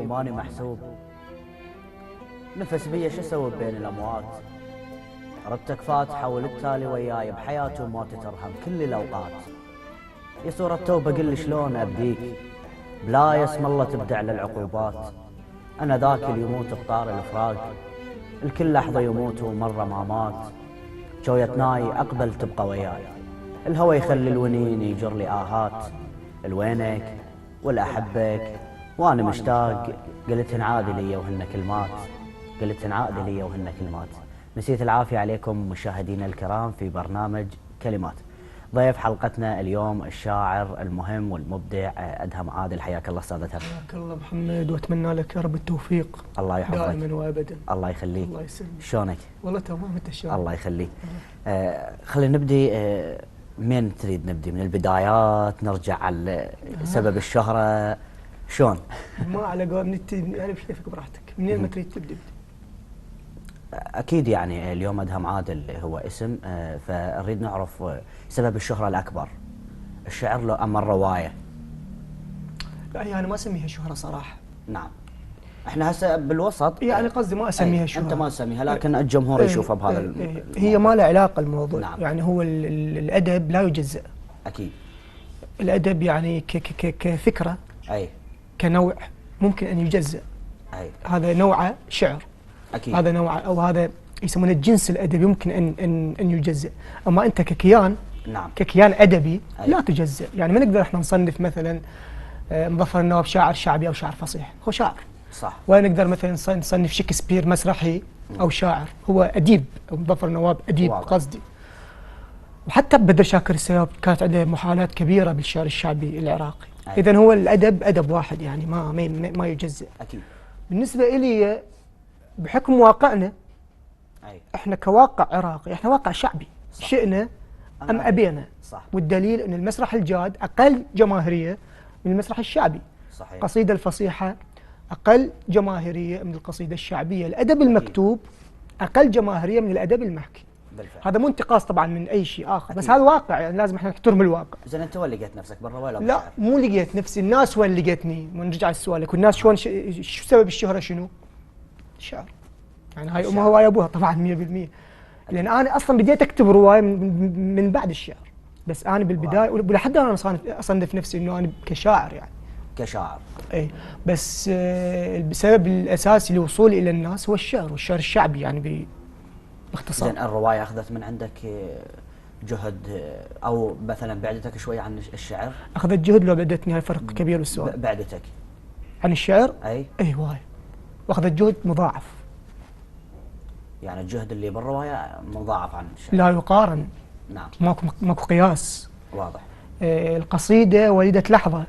وماني محسوب، نفس بيا شسوي بين الأموات، ردتك فاتحة والتالي وياي بحياتي وموتي ترهم كل الأوقات. يا صورة توبة قل شلون أبديك، بلا اسم الله تبدع للعقوبات. أنا ذاك اللي يموت بطار الفراق، الكل لحظة يموت ومرة ما مات. جوية ناي أقبل تبقى وياي، الهوى يخلي الونين يجر لي آهات. الوينك والأحبك وأنا مشتاق، قلت انعادي لي وهن كلمات، قلت انعادي لي وهن كلمات. مسيت العافية عليكم مشاهدينا الكرام في برنامج كلمات. ضيف حلقتنا اليوم الشاعر المهم والمبدع أدهم عادل. حياك الله أستاذ أدهم. حياك الله محمد، وأتمنى لك يا رب التوفيق. الله يحفظك دائما وأبدا. الله يخليك. الله يسلمك. شلونك؟ والله تمام، أنت شلونك؟ الله يخليك. خلينا نبدي. من تريد نبدي؟ من البدايات نرجع على سبب الشهرة شلون؟ ما على قول يعني بكيفك براحتك، منين ما تريد تبدي. أكيد يعني اليوم أدهم عادل هو اسم، فنريد نعرف سبب الشهرة الأكبر، الشعر له أم الرواية؟ لا هي أنا ما أسميها شهرة صراحة. نعم. احنا هسه بالوسط يعني قصدي ما أسميها شهرة. أنت ما تسميها، لكن الجمهور يشوفها بهذا هي ما لها علاقة الموضوع. نعم. يعني هو الأدب لا يجزأ. أكيد. الأدب يعني كفكرة، أي كنوع ممكن أن يجزأ. أي هذا نوع شعر. أكيد. هذا نوع أو هذا يسمونه الجنس الأدبي يمكن أن يجزأ. أما أنت ككيان، نعم، ككيان أدبي أي. لا تجزأ. يعني ما نقدر احنا نصنف مثلا مظفر النواب شاعر شعبي أو شاعر فصيح، هو شاعر. صح. ولا نقدر مثلا نصنف شكسبير مسرحي أو شاعر، هو أديب. أو مظفر النواب أديب واضح. قصدي. وحتى بدر شاكر السياب كانت عنده محاولات كبيرة بالشعر الشعبي العراقي. إذن هو الأدب أدب واحد، يعني ما يجزأ. أكيد. بالنسبة إلي بحكم واقعنا، أي. احنا كواقع عراقي، احنا واقع شعبي. صح. شئنا ام ابينا. صح. والدليل ان المسرح الجاد اقل جماهيريه من المسرح الشعبي. صحيح. القصيده الفصيحه اقل جماهيريه من القصيده الشعبيه. الادب المكتوب اقل جماهيريه من الادب المحكي. بالفعل. هذا مو انتقاص طبعا من اي شيء اخر، بس أكيد. هذا واقع، يعني لازم احنا نحترم الواقع. زين انت وين لقيت نفسك، بالرواية ولا لا بالشعر؟ مو لقيت نفسي، الناس وين لقيتني؟ ونرجع لسؤالك، والناس شلون شو سبب الشهره شنو؟ الشعر. يعني هاي امها وهاي ابوها طبعا 100%. لان انا اصلا بديت اكتب روايه من بعد الشعر، بس انا بالبدايه ولحد الان اصنف نفسي انه انا كشاعر يعني. كشاعر. اي بس السبب الاساسي لوصولي الى الناس هو الشعر، والشعر الشعبي يعني باختصار. زين الرواية اخذت من عندك جهد، او مثلا بعدتك شوي عن الشعر؟ اخذت جهد لو بعدتني، هاي فرق كبير بالسؤال. بعدتك عن الشعر؟ اي واي. واخذت جهد مضاعف. يعني الجهد اللي بالرواية مضاعف عن الشعر. لا يقارن. نعم. ماكو قياس. واضح. القصيده وليده لحظه.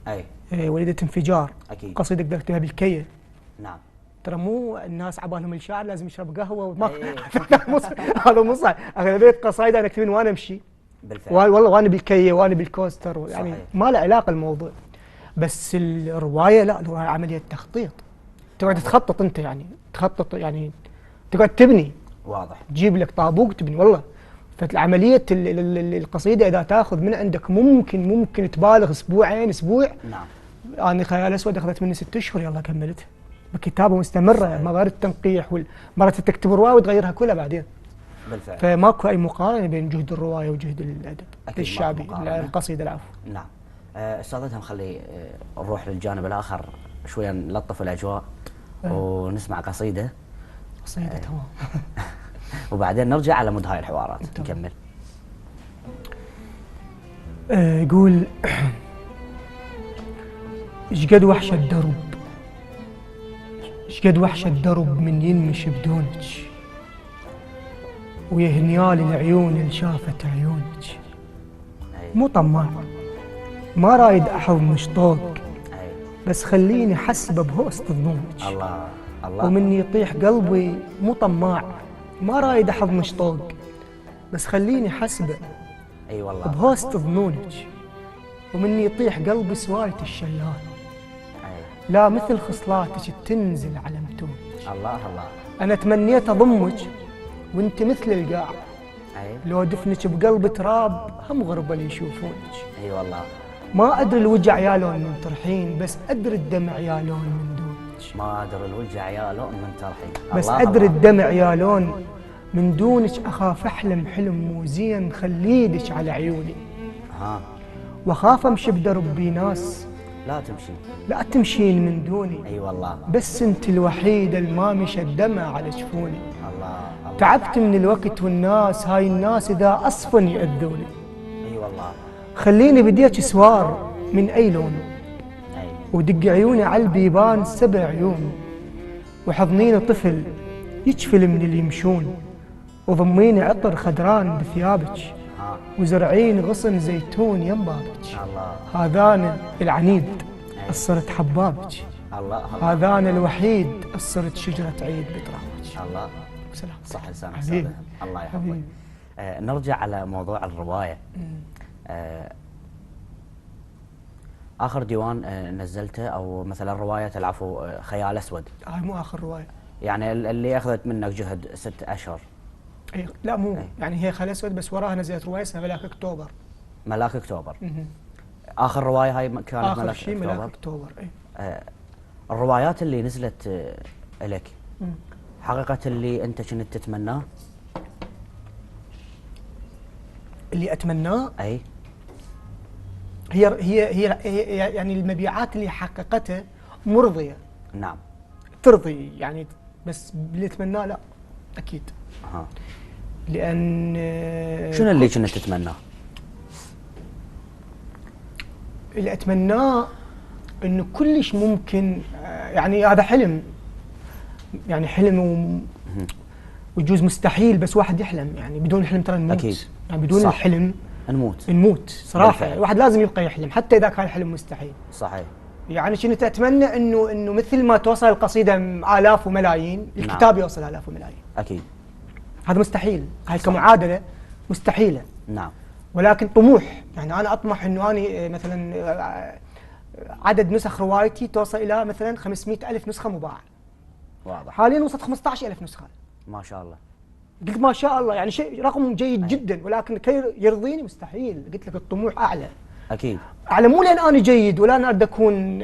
اي. وليده انفجار. اكيد. قصيده اقدر اكتبها بالكيه. نعم. ترى مو الناس عبالهم الشاعر لازم يشرب قهوه هذا مو صح. اغلبيه قصايد انا اكتبين وانا امشي. بالفعل. والله وانا بالكيه وانا بالكوستر، يعني صحيح. ما له علاقه الموضوع. بس الروايه لا، الروايه عمليه تخطيط. تقعد تخطط انت، يعني تخطط، يعني تقعد تبني. واضح. تجيب لك طابوق تبني والله. فعمليه القصيده اذا تاخذ من عندك ممكن تبالغ اسبوع. نعم. انا خيال اسود اخذت مني 6 اشهر يلا كملتها. بكتابه مستمره، مرات التنقيح مرات تكتب روايه وتغيرها كلها بعدين. بالفعل. فماكو اي مقارنه بين جهد الروايه وجهد الادب الشعبي، مقارنة. القصيده العفو. نعم. استاذ ادهم، خلي نروح للجانب الاخر شويه، نلطف الاجواء ونسمع قصيده. تمام. وبعدين نرجع على مود هاي الحوارات نكمل. يقول شقد وحش الدرب، شقد وحش الدرب من ينمش بدونك، ويهنيالي العيون اللي شافت عيونك. مو طماع، ما رايد احظ مشطوق، بس خليني حسبه بهوست ظنونك. الله الله. ومن يطيح قلبي مو طماع، ما رايد احظ مشطوق، بس خليني حسبه. اي والله. بهوست ظنونك. ومن يطيح قلبي سواية الشلال، لا مثل خصلاتك تنزل على متونك. الله الله. انا تمنيت اضمك وانت مثل القاع، لو دفنك بقلب تراب هم غربة اللي يشوفونك. اي والله. ما ادري الوجع يا لون من ترحين، بس ادري الدمع يا لون من دون. ما ادري الوجع يا لون من ترحي. بس الله ادري الله. الدمع يا لون من دونك، اخاف احلم حلم مو زين خليدك على عيوني، ها واخاف امشي بدربي ناس لا تمشي. لا تمشين من دوني، اي والله. بس انت الوحيده اللي ما مشى الدمع على جفوني. الله الله. تعبت من الوقت والناس، هاي الناس اذا اصفن ياذوني. اي والله. خليني بديك سوار من اي لون، اي ودق عيوني على البيبان 7 عيون، وحضنيني طفل يجفل من اللي يمشون، وضميني عطر خدران بثيابك، ها وزرعين غصن زيتون يم بابك. الله هذانا العنيد صرت حبابك، الله الله هذانا الوحيد صرت شجرة عيد بترابك. الله. سلام. صح لسانك حبيبي. سادة. الله يحفظك. حبيبي. نرجع على موضوع الرواية. آخر ديوان نزلته أو مثلا رواية العفو خيال أسود، هاي مو آخر رواية. يعني اللي أخذت منك جهد 6 أشهر. أي لا مو أي. يعني هي خيال أسود، بس وراها نزلت رواية اسمها ملاك أكتوبر. ملاك أكتوبر. آخر رواية هاي كانت آخر ملاك شيء أكتوبر. ملاك أكتوبر. أي. الروايات اللي نزلت لك حقيقة اللي أنت كنت تتمناه؟ اللي أتمناه أي هي يعني المبيعات اللي حققتها مرضية، نعم. ترضي يعني، بس اللي أتمناه لا أكيد. ها. لأن شنو اللي كنت تتمناه؟ اللي أتمناه إنه كلش ممكن، يعني هذا حلم، يعني حلم ويجوز مستحيل، بس واحد يحلم، يعني بدون الحلم ترى نموت. أكيد. يعني بدون صح. الحلم نموت. نموت صراحة. بالفعل. الواحد لازم يبقى يحلم حتى إذا كان الحلم مستحيل. صحيح. يعني كنت أتمنى إنه مثل ما توصل القصيدة آلاف وملايين، الكتاب يوصل آلاف وملايين. أكيد. هذا مستحيل، هاي كمعادلة مستحيلة. نعم. ولكن طموح، يعني أنا أطمح إنه أنا مثلا عدد نسخ روايتي توصل إلى مثلا 500,000 نسخة مباعة. واضح. حاليا وصلت 15,000 نسخة. ما شاء الله. قلت ما شاء الله، يعني شيء رقم جيد جدا، ولكن كي يرضيني مستحيل. قلت لك الطموح أعلى. أكيد. أعلى مو لأن أنا جيد ولا أنا أريد أكون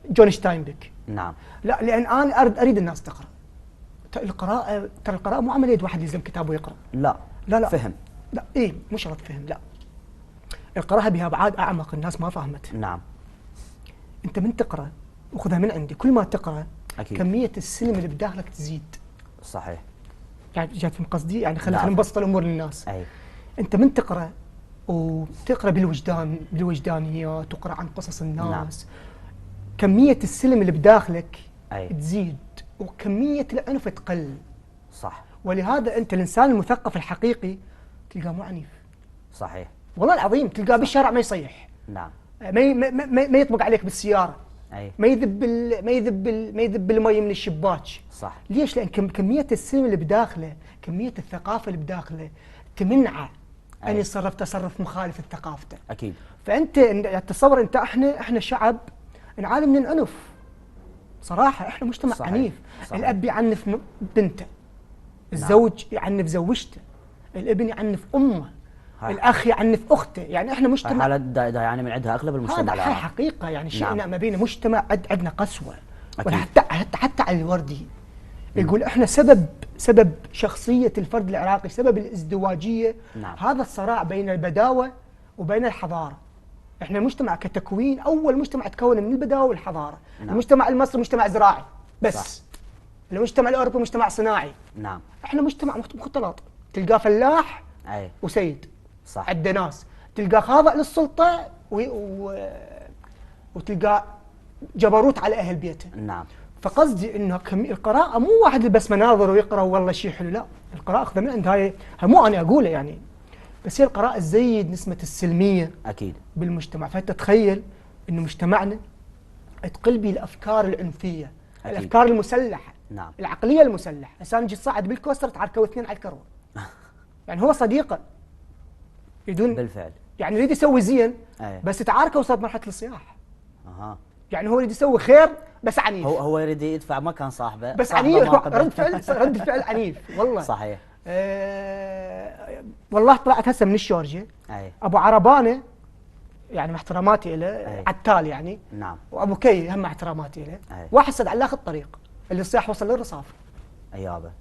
جون شتاينبيك، نعم. لا، لأن أنا أريد الناس تقرأ. القراءة ترى القراءة مو عملية واحد يلزم كتاب ويقرأ. لا لا فهم. لا إيه مو شرط فهم، لا، القراءة بها أبعاد أعمق الناس ما فهمت. نعم. أنت من تقرأ وخذها من عندي، كل ما تقرأ أكيد. كمية السلم اللي بداخلك تزيد. صحيح. يعني جات من قصدي، يعني نعم. خلينا نبسط الأمور للناس. أي أنت من تقرأ وتقرأ بالوجدان، بالوجدانيات، وتقرأ عن قصص الناس. نعم. كمية السلم اللي بداخلك أي تزيد، وكمية العنف تقل. صح. ولهذا أنت الإنسان المثقف الحقيقي تلقاه مو عنيف. صحيح. والله العظيم تلقاه بالشارع ما يصيح، نعم. ما يطبق عليك بالسيارة، أي ما يذب المي من الشباك. صح. ليش؟ لأن كمية السلم اللي بداخله، كمية الثقافة اللي بداخله تمنعه أن يتصرف تصرف مخالف لثقافته. أكيد. فأنت تصور أنت، إحنا شعب نعاني من العنف صراحة. إحنا مجتمع صحيح. عنيف. صحيح. الأب يعنف بنته، الزوج يعنف زوجته، الابن يعنف أمه، الأخ يعنف أخته. يعني إحنا مجتمع حالة دا يعني من عندها أغلب المجتمع. هذا حقيقة، يعني شيء نعم. ما بينا مجتمع عندنا قسوة. أكيد. حتى على الوردي يقول احنا سبب شخصية الفرد العراقي، سبب الازدواجية. نعم. هذا الصراع بين البداوة وبين الحضارة. احنا مجتمع كتكوين، اول مجتمع تكون من البداوة والحضارة. نعم. المجتمع المصري مجتمع زراعي بس. صح. المجتمع الاوروبي مجتمع صناعي. نعم. احنا مجتمع مختلط، تلقاه فلاح أي وسيد. صح. عندنا ناس تلقاه خاضع للسلطة وتلقاه جبروت على اهل بيته. نعم. فقصدي انه القراءة مو واحد اللي بس مناظر ويقرا والله شيء حلو، لا، القراءة اخذها من عند هاي مو انا اقوله يعني، بس هي القراءة تزيد نسبة السلمية أكيد. بالمجتمع. فانت تخيل انه مجتمعنا تقل به الافكار العنفية، أكيد. الافكار المسلحة، نعم. العقلية المسلحة. انسان يجي صعد بالكوستر تعاركوا اثنين على الكروة. يعني هو صديقه يدون بالفعل. يعني يريد يسوي زين، أي. بس تعاركوا وصلت مرحلة الصياح. أها. يعني هو يريد يسوي خير بس عنيف. هو يريد يدفع مكان صاحبه بس صاحبه عنيف، ما قدر. رد فعل عنيف والله. صحيح. والله طلعت هسه من الشورجه أي ابو عربانه يعني مع احتراماتي له عتال يعني. نعم. وابو كي هم مع احتراماتي له. أي. واحد صد على اخر الطريق اللي الصياح وصل للرصاف. ايابه.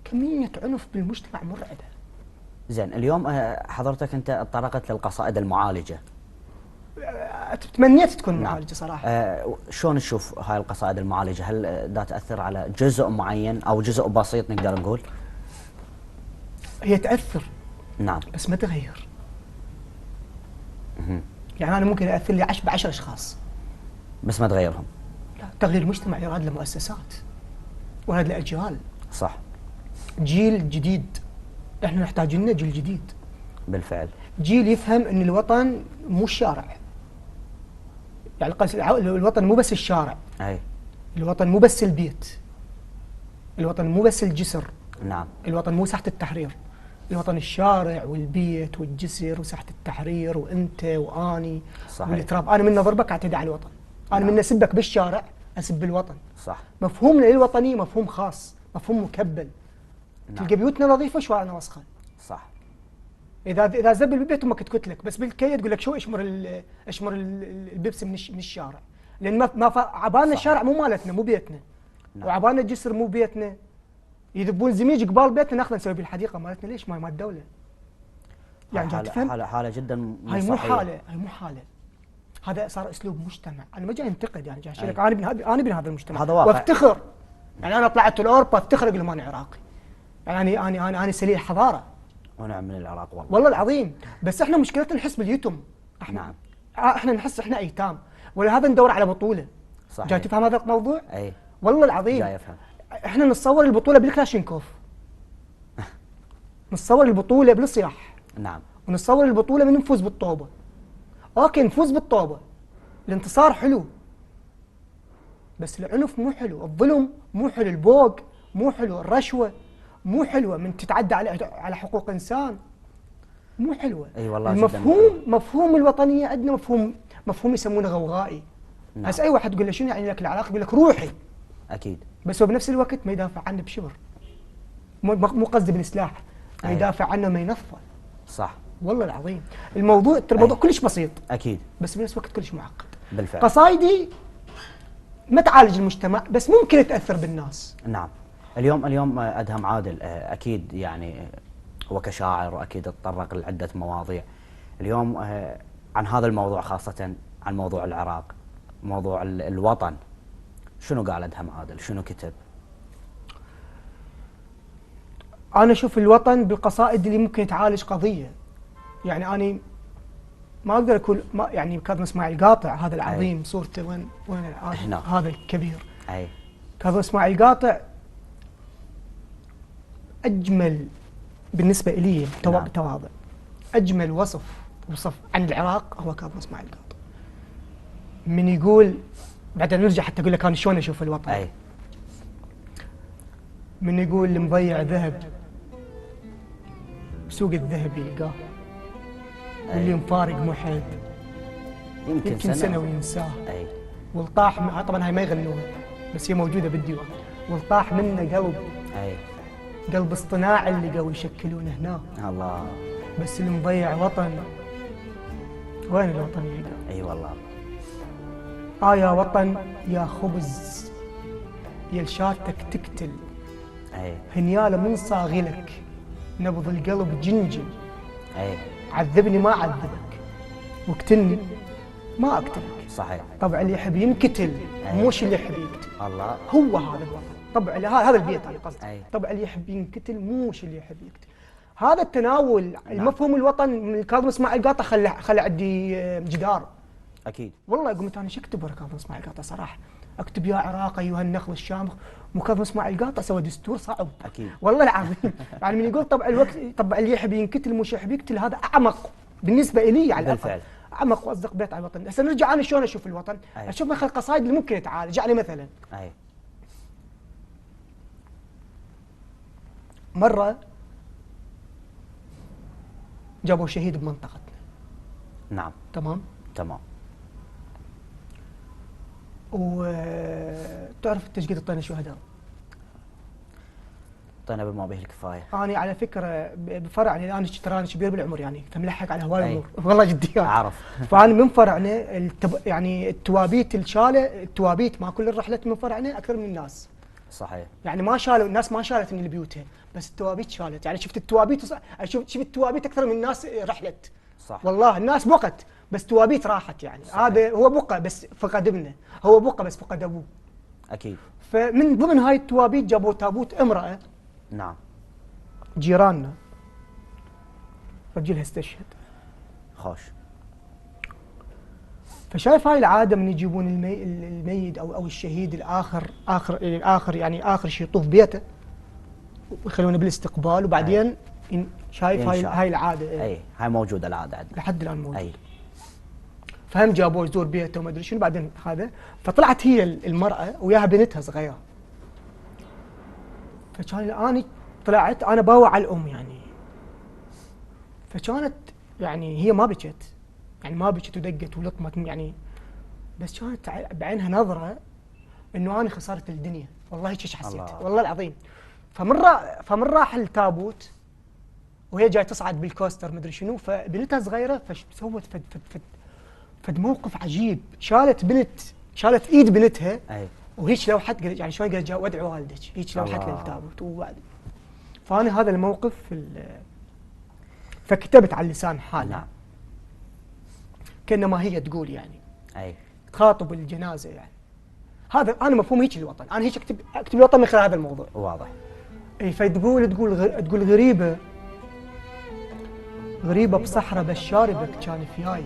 كميه عنف بالمجتمع مرعبه. زين اليوم حضرتك انت تطرقت للقصائد المعالجه. تمنيت تكون معالجه صراحه. شلون تشوف هاي القصائد المعالجه؟ هل دا تاثر على جزء معين او جزء بسيط نقدر نقول؟ هي تاثر. نعم. بس ما تغير. يعني انا ممكن اثر لي 10 اشخاص بس ما تغيرهم. لا، تغيير المجتمع يراد له مؤسسات ويراد له اجيال. صح. جيل جديد. احنا نحتاج لنا جيل جديد. بالفعل. جيل يفهم ان الوطن مو الشارع. يعني الوطن مو بس الشارع. اي. الوطن مو بس البيت. الوطن مو بس الجسر. نعم. الوطن مو ساحة التحرير. الوطن الشارع والبيت والجسر وساحة التحرير وانت واني. صحيح. والتراب. انا من ضربك اعتدي على الوطن. انا نعم. من اسبك بالشارع اسب الوطن. صح. مفهومنا للوطنية مفهوم خاص، مفهوم مكبل. نعم. تلقى بيوتنا نظيفة وشوارعنا وسخة. صح. اذا زبل بالبيت امك تكت لك، بس بالكي تقول لك شو اشمر البيبسي من الشارع، لان ما عبالنا الشارع مو مالتنا مو بيتنا. نعم. وعبالنا الجسر مو بيتنا. يذبون زميج قبال بيتنا ناخذه نسوي بالحديقه مالتنا، ليش ما مال الدوله؟ يعني حالة جدا مو هاي مو صحية. هاي مو حاله. هذا صار اسلوب مجتمع، انا ما جاي انتقد، يعني جاي احكي لك أي. انا ابن هذا المجتمع هذا واقع. وافتخر. يعني انا طلعت لاوروبا افتخر اقول لهم انا عراقي. يعني انا سليل حضاره. ونعم من العراق والله. والله العظيم. بس احنا مشكلتنا نحس باليتم. نعم. احنا نحس احنا ايتام، ولهذا ندور على بطوله. صحيح. جاي تفهم هذا الموضوع؟ اي. والله العظيم. جاي افهم. احنا نتصور البطوله بالكلاشينكوف. نتصور البطوله بالصياح. نعم. ونتصور البطوله من نفوز بالطوبه. اوكي نفوز بالطوبه. الانتصار حلو. بس العنف مو حلو، الظلم مو حلو، البوق مو حلو، الرشوه مو حلوه، من تتعدى على حقوق انسان مو حلوه. اي والله. مفهوم الوطنيه عندنا مفهوم يسمونه غوغائي. نعم. هسه اي واحد تقول له شنو يعني لك العراق يقول لك روحي. اكيد. بس هو بنفس الوقت ما يدافع عنه بشبر. مو قصدي بالسلاح، ما يدافع عنه ما ينظفه. صح. والله العظيم. الموضوع ترى الموضوع كلش بسيط. اكيد. بس بنفس الوقت كلش معقد. بالفعل. قصايدي ما تعالج المجتمع بس ممكن تاثر بالناس. نعم. اليوم ادهم عادل اكيد يعني هو كشاعر واكيد تطرق لعده مواضيع. اليوم عن هذا الموضوع خاصه عن موضوع العراق، موضوع الوطن، شنو قال ادهم عادل؟ شنو كتب؟ انا اشوف الوطن بالقصائد اللي ممكن تعالج قضيه. يعني انا ما اقدر اقول يعني كاظم اسماعيل قاطع هذا العظيم صورته وين الان هذا الكبير. اي. كاظم اسماعيل قاطع اجمل بالنسبه لي بتواضع. اجمل وصف عن العراق هو كاظم اسماعيل قاطع. من يقول بعدين نرجع حتى اقول لك انا شلون اشوف الوطن. اي. من يقول المضيع ذهب بسوق الذهب يلقاه، واللي مفارق محد يمكن سنة وينساه. اي. والطاح طبعا هاي ما يغنوها بس هي موجودة بالديوان. والطاح منه قلب. اي. قلب اصطناع اللي قوي يشكلونه هنا. الله. بس اللي مضيع وطن وين الوطن يلقاه؟ اي والله. يا وطن يا خبز يا لشاتك تقتل. اي. هنياله من صاغلك نبض القلب جنجل. اي. عذبني ما اعذبك واقتلني ما اقتلك. صحيح. طبع اللي يحب ينقتل موش اللي يحب يقتل. الله. هو هذا الوطن. طبع هذا البيت انا قصدي. أي. طبع اللي يحب ينقتل موش اللي يحب يقتل. هذا التناول المفهوم الوطن من كاظم اسماعيل قاطع خلى عندي جدار. اكيد. والله قمت انا شو اكتب ورا كاظم اسماعيل قاطع صراحه. اكتب يا عراق ايها النخل الشامخ. مو كاظم اسماعيل قاطع سوى دستور صعب. اكيد. والله العظيم. يعني من يقول طبع اللي يحب ينقتل مش يحب يقتل، هذا اعمق بالنسبه لي على الاقل. بالفعل. اعمق واصدق بيت على الوطن. هسه نرجع انا شلون اشوف الوطن. أي. اشوف مثلا القصائد اللي ممكن تعالج. يعني مثلا اي. مره جابوا شهيد بمنطقتنا. نعم. تمام. وتعرف تشقية الطين الشهداء. حطينا بما به الكفايه. انا على فكره بفرعني انا تراني كبير بالعمر يعني، فملحق على هواي أي. امور والله جدي اعرف. فانا من فرعنا يعني التوابيت الشاله، التوابيت ما كل رحلت من فرعنا اكثر من الناس. صحيح. يعني ما شالوا الناس، ما شالتني لبيوتها، بس التوابيت شالت. يعني شفت التوابيت شفت التوابيت اكثر من الناس رحلت. صح. والله الناس بقت بس توابيت راحت يعني. صحيح. هذا هو بقى بس فقد ابنه، هو بقى بس فقد ابوه. اكيد. فمن ضمن هاي التوابيت جابوا تابوت امراه نعم. جيراننا، رجلها استشهد. خوش. فشايف هاي العاده من يجيبون الميت او الشهيد الاخر يعني اخر شيء يطوف بيته ويخلونه بالاستقبال، وبعدين شايف هاي العاده. اي هاي موجوده العاده عندنا لحد الان موجوده. اي. فهم جابوه يزور بيته وما ادري شنو، بعدين هذا فطلعت هي المراه وياها بنتها صغيره. فكان اني طلعت انا باوع الام يعني، فكانت يعني هي ما بكت، يعني ما بكت ودقت ولطمت يعني، بس كانت بعينها نظره انه انا خسرت الدنيا. والله هيك حسيت الله. والله العظيم. فمن راح التابوت وهي جاي تصعد بالكوستر مدري شنو، فبنتها صغيره فسوت فد موقف عجيب. شالت ايد بنتها اي. وهيك لوحت، يعني شلون قالت ودعوا والدك، هيك لوحت الله. للتابوت وبعد. فانا هذا الموقف فكتبت على اللسان حالها. نعم. كانما هي تقول يعني اي. تخاطب الجنازه يعني. هذا انا مفهوم هيك الوطن، انا هيك اكتب الوطن من خلال هذا الموضوع. واضح. اي تقول غريبه بصحراء بس شاربك كان فياي.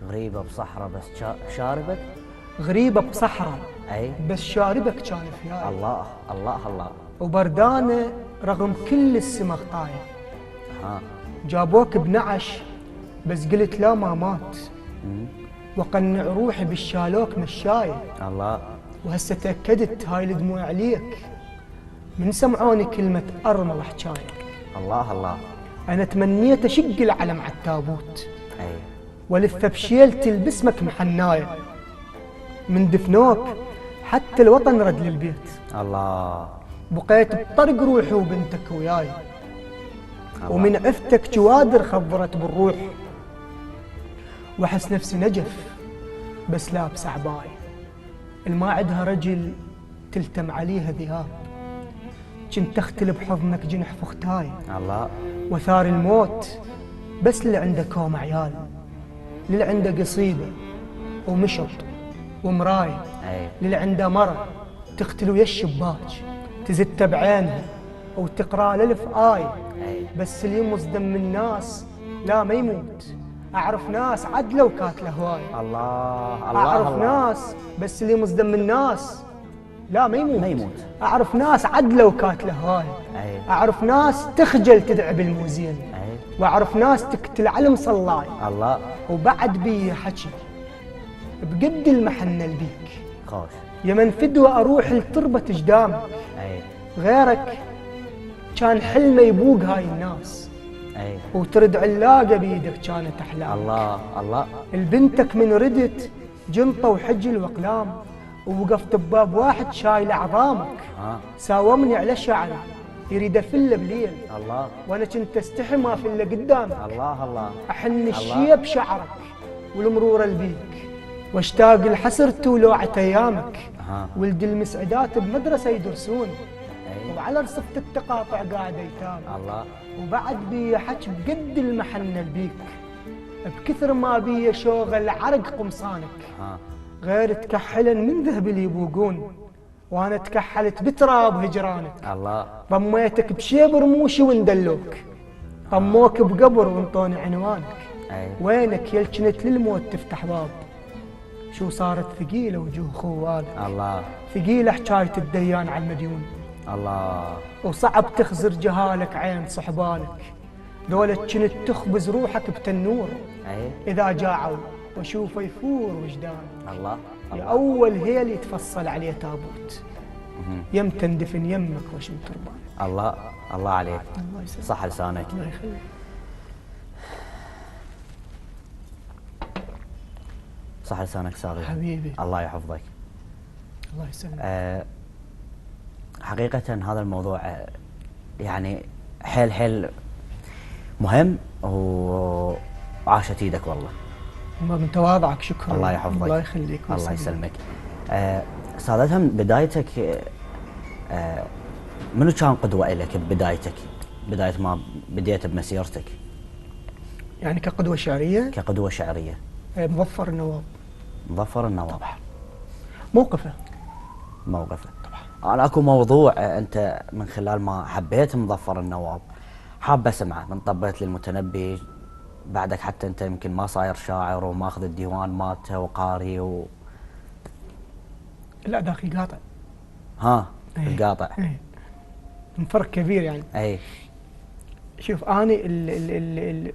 غريبه بصحراء بس شاربك. غريبه بصحراء اي. بس شاربك كان فياي. الله الله الله. وبردانه رغم كل السما خطايا. ها. جابوك بنعش بس قلت لا ما مات. وقنع روحي بالشالوك مشاية. الله. وهسه تأكدت هاي الدموع عليك من سمعوني كلمة أرمل حجاية. الله الله. أنا تمنيت أشق العلم على التابوت اي. ولف بشيلتي باسمك محناية. من دفنوك حتى الوطن رد للبيت. الله. بقيت بطرق روحي وبنتك وياي. ومن عفتك جوادر خضرت بالروح. واحس نفسي نجف بس لابس عباي. الما عندها رجل تلتم عليها ذهاب. كنت تختل بحضنك جنح فختاي. الله. وثار الموت بس اللي عنده كوم عيال، اللي عنده قصيده ومشط ومراي، اي. اللي عنده مرة تختل ويا الشباك تزت بعينها وتقرا الالف اي. اي. بس اللي يمص دم الناس لا ما يموت. اعرف ناس عدلوا كاتله هواي. الله الله. اعرف الله. ناس بس اللي يمص دم الناس لا ما يموت. ما يموت. اعرف ناس عدلوا كاتله هواي. اي. اعرف ناس تخجل تدعي بالموزين. اي. واعرف ناس تقتل على مصلاي. الله. وبعد بي حكي بقد المحنة البيك. خوش. يمن فدوى اروح لتربة جدامك. اي. غيرك كان حلمه يبوق هاي الناس. اي. وترد علاقة بيدك كانت احلام. الله الله. البنتك من ردت جنطة وحجل واقلام. ووقفت بباب واحد شايل عظامك. ها. ساومني على شعري يريد افله بليل. الله. وانا كنت استحي ما افله قدامك. الله الله. احن الشيب شعرك والمرور البيك. واشتاق الحسرة ولوعة ايامك. ها. ولد المسعدات بمدرسة يدرسون. اي. وعلى رصفة التقاطع قاعد ايتام. الله. وبعد بي حج بقد المحنة البيك. بكثر ما بي شوغل عرق قمصانك. ها. غير تكحلا من ذهب اللي يبوقون. وانا تكحلت بتراب هجرانك. الله. ضميتك بشيب رموشي وندلوك. طموك بقبر وانطوني عنوانك. اي. وينك يل كنت للموت تفتح باب. شو صارت ثقيلة وجوه خوالك. الله. ثقيلة حكاية الديان على المديون. الله. وصعب تخزر جهالك عين صحبالك. ذولك كنت تخبز روحك بتنور. اي. إذا جاعوا واشوفه يفور وجدان. الله. يا أول هيل يتفصل عليه تابوت. يم تندفن يمك وشم تربان. الله الله عليك. الله يسلمك. صح لسانك. الله يخليك. صح لسانك صاغي. حبيبي الله يحفظك. الله يسلمك. حقيقة هذا الموضوع يعني حيل مهم، وعاشت ايدك والله. من تواضعك، شكرا. الله يحفظك. الله يخليك. الله يسلمك. استاذ ادهم، بدايتك منو كان قدوة لك ببدايتك، بداية ما بديت بمسيرتك؟ يعني كقدوة شعرية؟ كقدوة شعرية. مظفر النواب. مظفر النواب. موقفه طبعا. انا اكو موضوع انت من خلال ما حبيت مظفر النواب حاب اسمعه، من طبيت للمتنبي بعدك، حتى انت يمكن ما صاير شاعر وماخذ الديوان مالته وقاري لا داخل قاطع. القاطع. من فرق كبير يعني. اي شوف اني ال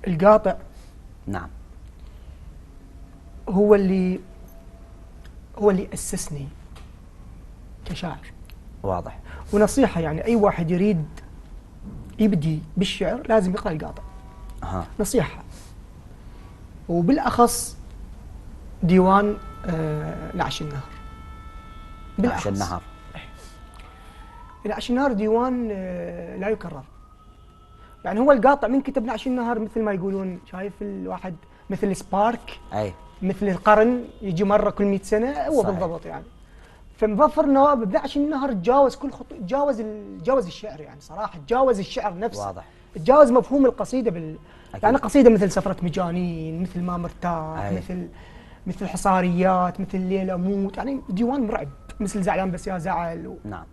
القاطع نعم هو اللي اسسني كشاعر. واضح. ونصيحة يعني أي واحد يريد يبدي بالشعر لازم يقرأ القاطع. نصيحة. وبالأخص ديوان نعش النهر. نعش النهر. نعش النهر ديوان لا يكرر. يعني هو القاطع من كتب نعش النهر مثل ما يقولون، شايف الواحد مثل سبارك، أي مثل القرن يجي مرة كل 100 سنة، هو صحيح. بالضبط يعني. فمظفر النواب بنعش النهر تجاوز كل تجاوز الشعر، يعني صراحة تجاوز الشعر نفسه. واضح. تجاوز مفهوم القصيدة أكيد. يعني قصيدة مثل سفرة مجانين، مثل ما مرتاح، أي. مثل حصاريات، مثل ليل أموت، يعني ديوان مرعب، مثل زعلان بس يا زعل نعم.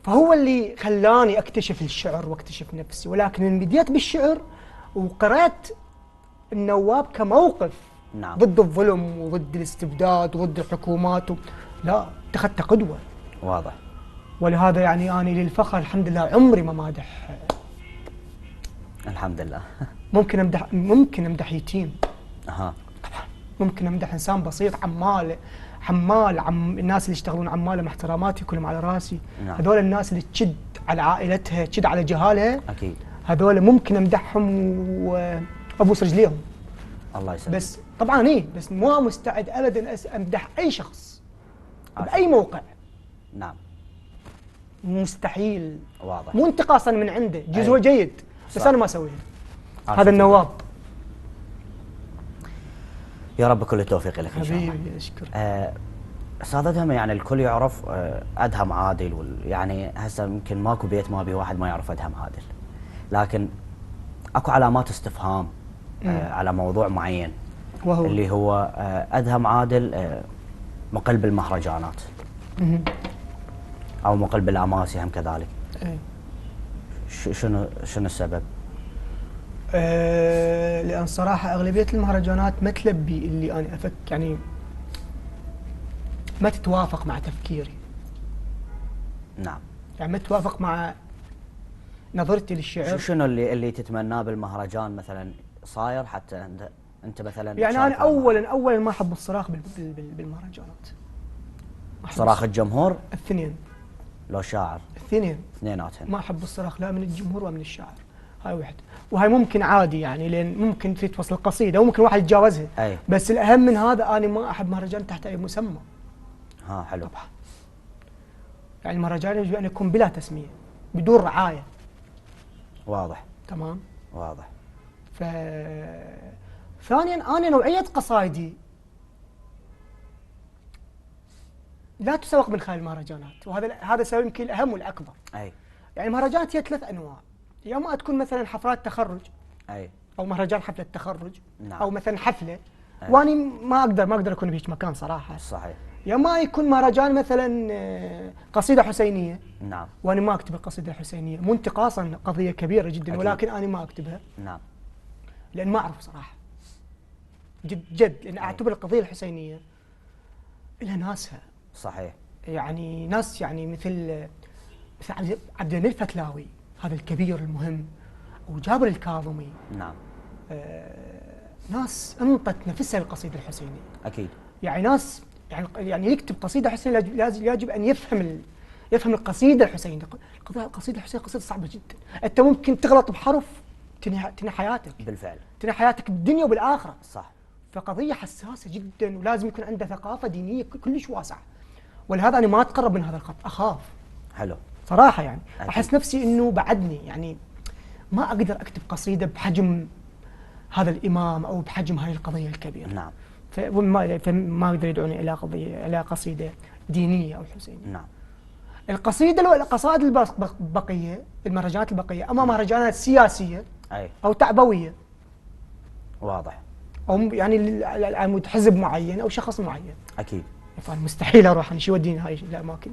فهو اللي خلاني اكتشف الشعر واكتشف نفسي. ولكن من بديت بالشعر وقرأت النواب كموقف نعم. ضد الظلم وضد الاستبداد وضد الحكومات لا، اتخذت قدوة. واضح. ولهذا يعني أنا للفخر الحمد لله عمري ما مادح. الحمد لله. ممكن امدح يتيم. طبعا. ممكن امدح انسان بسيط، حمال الناس اللي يشتغلون عماله، مع احتراماتي كلهم على راسي. نعم. هذول الناس اللي تشد على عائلتها، تشد على جهالها، اكيد. هذول ممكن امدحهم وابوس رجليهم. الله يسلمك. بس طبعا بس مو مستعد ابدا امدح اي شخص باي موقع. نعم. مستحيل. واضح. مو انتقاصا من عنده، جزء هو جيد بس انا ما اسويها. هذا النواب. يا رب كل التوفيق لك ان شاء الله. حبيبي اشكرك. استاذ ادهم، يعني الكل يعرف ادهم عادل، يعني هسه يمكن ماكو بيت ما بيه واحد ما يعرف ادهم عادل، لكن اكو علامات استفهام على موضوع معين، وهو اللي هو ادهم عادل مقل بالمهرجانات او مقل بالاماسي هم كذلك. شنو السبب؟ لأن صراحة أغلبية المهرجانات ما تلبي اللي أنا يعني ما تتوافق مع تفكيري. نعم. يعني ما تتوافق مع نظرتي للشعر. شنو اللي تتمناه بالمهرجان مثلا صاير حتى انت مثلا؟ يعني أنا أولا ما أحب الصراخ بالمهرجانات. صراخ الجمهور؟ الاثنين. لو شاعر؟ اثنيناتهم. ما أحب الصراخ لا من الجمهور ولا من الشاعر. هاي واحدة. وهاي ممكن عادي يعني، لان ممكن في توصل القصيده وممكن واحد يتجاوزها. أي. بس الاهم من هذا انا ما احب مهرجان تحت اي مسمى. حلو. طبعا. يعني المهرجان يجب ان يكون بلا تسميه، بدون رعايه. واضح. تمام. واضح. ثانيا انا نوعيه قصايدي لا تسوق من خلال المهرجانات، وهذا سبب يمكن الاهم والاكبر. اي. يعني المهرجانات هي 3 انواع، يا ما تكون مثلا حفلات تخرج، اي، او مهرجان حفله تخرج. نعم. او مثلا حفله، أي. واني ما اقدر اكون بهيك مكان صراحه. صحيح. يا ما يكون مهرجان مثلا قصيده حسينيه. نعم. وانا ما اكتب القصيده الحسينيه، مو انتقاصا، قضيه كبيره جدا. أكيد. ولكن انا ما اكتبها. نعم. لان ما اعرف صراحه، جد لان اعتبر القضيه الحسينيه لها ناسها. صحيح. يعني ناس يعني مثل عبد الغني الفتلاوي، هذا الكبير المهم، وجابر الكاظمي. نعم. ناس انطت نفسها للقصيده الحسينيه. اكيد. يعني ناس يعني يكتب قصيده حسينيه يجب ان يفهم القصيده الحسينيه. القصيده الحسينيه قصيده صعبه جدا، انت ممكن تغلط بحرف تنهي حياتك. بالفعل. تنهي حياتك بالدنيا وبالاخره. صح. فقضيه حساسه جدا، ولازم يكون عنده ثقافه دينيه كلش واسعه. ولهذا انا ما اتقرب من هذا الخط، اخاف حلو. صراحه يعني. أكيد. احس نفسي انه بعدني يعني ما اقدر اكتب قصيده بحجم هذا الامام او بحجم هاي القضيه الكبيره. نعم. فما اقدر يدعوني الى قضيه، الى قصيده دينيه او حسينيه. نعم. القصيده لو القصائد البقيه، المهرجانات البقيه، اما مهرجانات سياسيه اي او تعبويه واضح. او يعني عمود حزب معين او شخص معين، اكيد. فانا مستحيل اروح انا شو يوديني هاي الاماكن.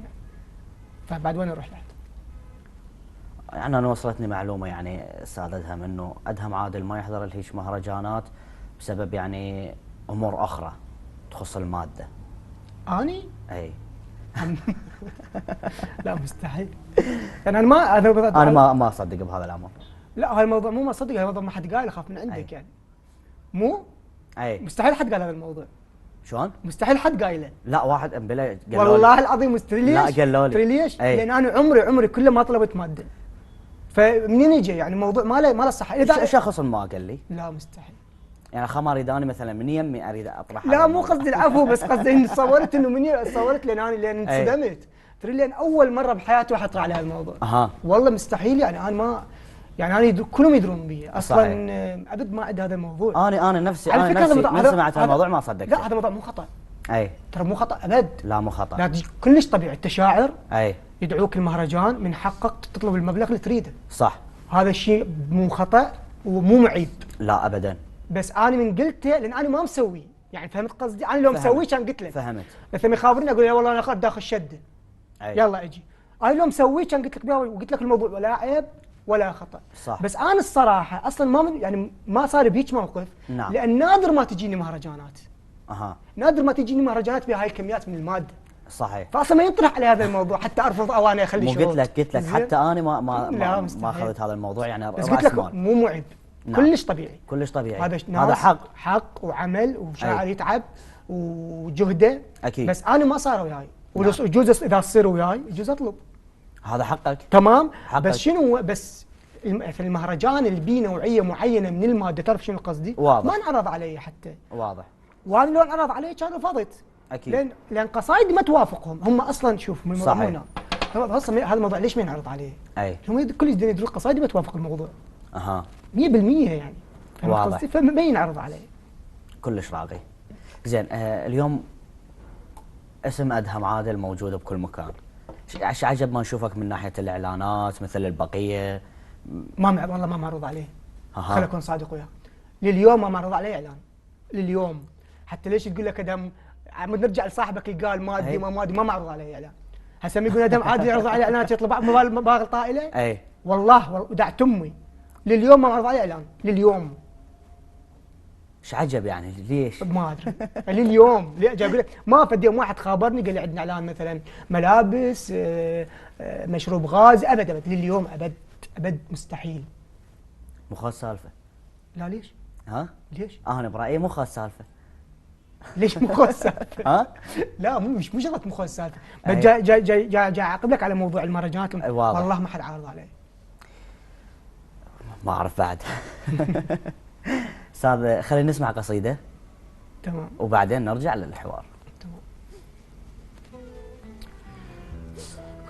فبعد وين اروح لحد؟ يعني انا وصلتني معلومه يعني استاذ ادهم انه ادهم عادل ما يحضر الهيش مهرجانات بسبب يعني امور اخرى تخص الماده. اني؟ اي. لا مستحيل. يعني انا ما انا ما اصدق بهذا الامر. لا هاي الموضوع مو ما اصدق، هاي الموضوع ما حد قايل، اخاف من عندك يعني. مو اي مستحيل حد قال هذا الموضوع. شلون؟ مستحيل حد قايله. لا واحد بلا قال والله العظيم مستحيل. لا ليش؟ قالوا لي. تدري ليش؟ أي. لان انا عمري كله ما طلبت ماده. فمنين يجي يعني الموضوع ما له صحه. اذا شخص ما قال لي. لا مستحيل. يعني خمر اذا مثلا من يمي اريد اطرح. لا مو قصدي العفو، بس قصدي اني تصورت انه منين صورت لان انصدمت. تدري لان اول مره بحياتي واحد طلع على هذا الموضوع. اها والله مستحيل يعني انا ما يعني انا كلهم يدرون بي اصلا. صحيح. ابد ما عندي هذا الموضوع. انا نفسي على فكرة من سمعت الموضوع ما صدقت. لا هذا موضوع مو خطا. اي ترى مو خطا ابد. لا مو خطا. لا كلش طبيعي. انت شاعر اي يدعوك المهرجان من حقك تطلب المبلغ اللي تريده. صح. هذا الشيء مو خطا ومو معيب. لا ابدا. بس انا من قلته لان انا ما مسوي يعني. فهمت قصدي؟ انا لو مسوي كان قلت لك. فهمت. مثلا يخابرني اقول له والله انا اخذت داخل شده. أي. يلا اجي. انا لو مسوي كان قلت لك وقلت لك الموضوع ولا عيب ولا خطا. صح. بس انا الصراحه اصلا ما صار بهيك موقف. نعم. لان نادر ما تجيني مهرجانات. اها نادر ما تجيني مهرجانات بهاي الكميات من الماده. صحيح. فاصلا ما ينطرح على هذا الموضوع حتى ارفض او انا اخلي شروط. قلت لك حتى انا ما مستحيل. اخذت هذا الموضوع يعني. بس قلت لك مو معيب. نعم. كلش طبيعي. كلش طبيعي. هذا حق. حق وعمل وشاعر يتعب وجهده. اكيد. بس انا ما صار وياي. نعم. ويجوز اذا تصير وياي يجوز اطلب. هذا حقك. تمام. حقك. بس شنو بس في المهرجان اللي بيه نوعيه معينه من الماده تعرف شنو قصدي؟ واضح. ما انعرض علي حتى. واضح. وانا لو انعرض علي كان رفضت. اكيد. لان قصايدي ما توافقهم. هم اصلا شوف من صحيح. هنا اصلا هذا الموضوع ليش ما ينعرض عليه؟ اي هم كل يدرون قصايدي ما توافق الموضوع. اها 100% يعني. واضح. قصدي فما ينعرض عليه. كلش راقي. زين اليوم اسم ادهم عادل موجود بكل مكان. ايش عجب ما نشوفك من ناحيه الاعلانات مثل البقيه؟ والله ما معروض عليه. أها. خل اكون صادق وياك. لليوم ما معروض عليه اعلان. لليوم. حتى ليش تقول لك ادم نرجع لصاحبك اللي قال مادي ما مادي، ما معروض عليه اعلان. هسه يقول ادم عادل يعرض عليه اعلانات يطلب مبالغ طائله. اي والله ودعت امي. لليوم ما معروض عليه اعلان. لليوم. ايش عجب يعني ليش؟ ما ادري. لليوم جاي اقول لك ما فد يوم واحد خابرني قال لي عندنا اعلان مثلا ملابس مشروب غاز ابد لليوم ابد مستحيل. مو خاص سالفه. لا ليش؟ ها؟ ليش؟ انا برايي مو خاص سالفه. ليش مو خوش سالفه؟ ها؟ لا مو شغله مو خوش سالفه. بس أي. جاي اعقب لك على موضوع المهرجانات. واضح. والله ما حد عارض عليه. ما اعرف بعد. استاذ خلينا نسمع قصيده تمام. وبعدين نرجع للحوار. تمام.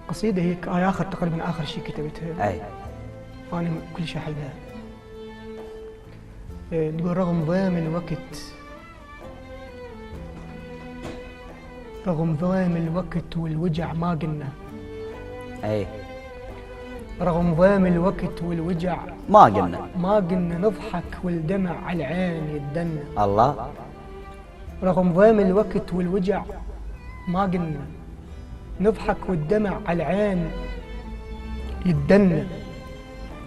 قصيده هيك اخر تقريبا اخر شيء كتبتها. اي انا كل شيء احبها. تقول رغم ضيم الوقت والوجع ما قلنا. اي رغم ضيم الوقت والوجع ما قلنا. نضحك والدمع على العين يدنا. الله. رغم ضيم الوقت والوجع ما قلنا نضحك والدمع على العين يدنا.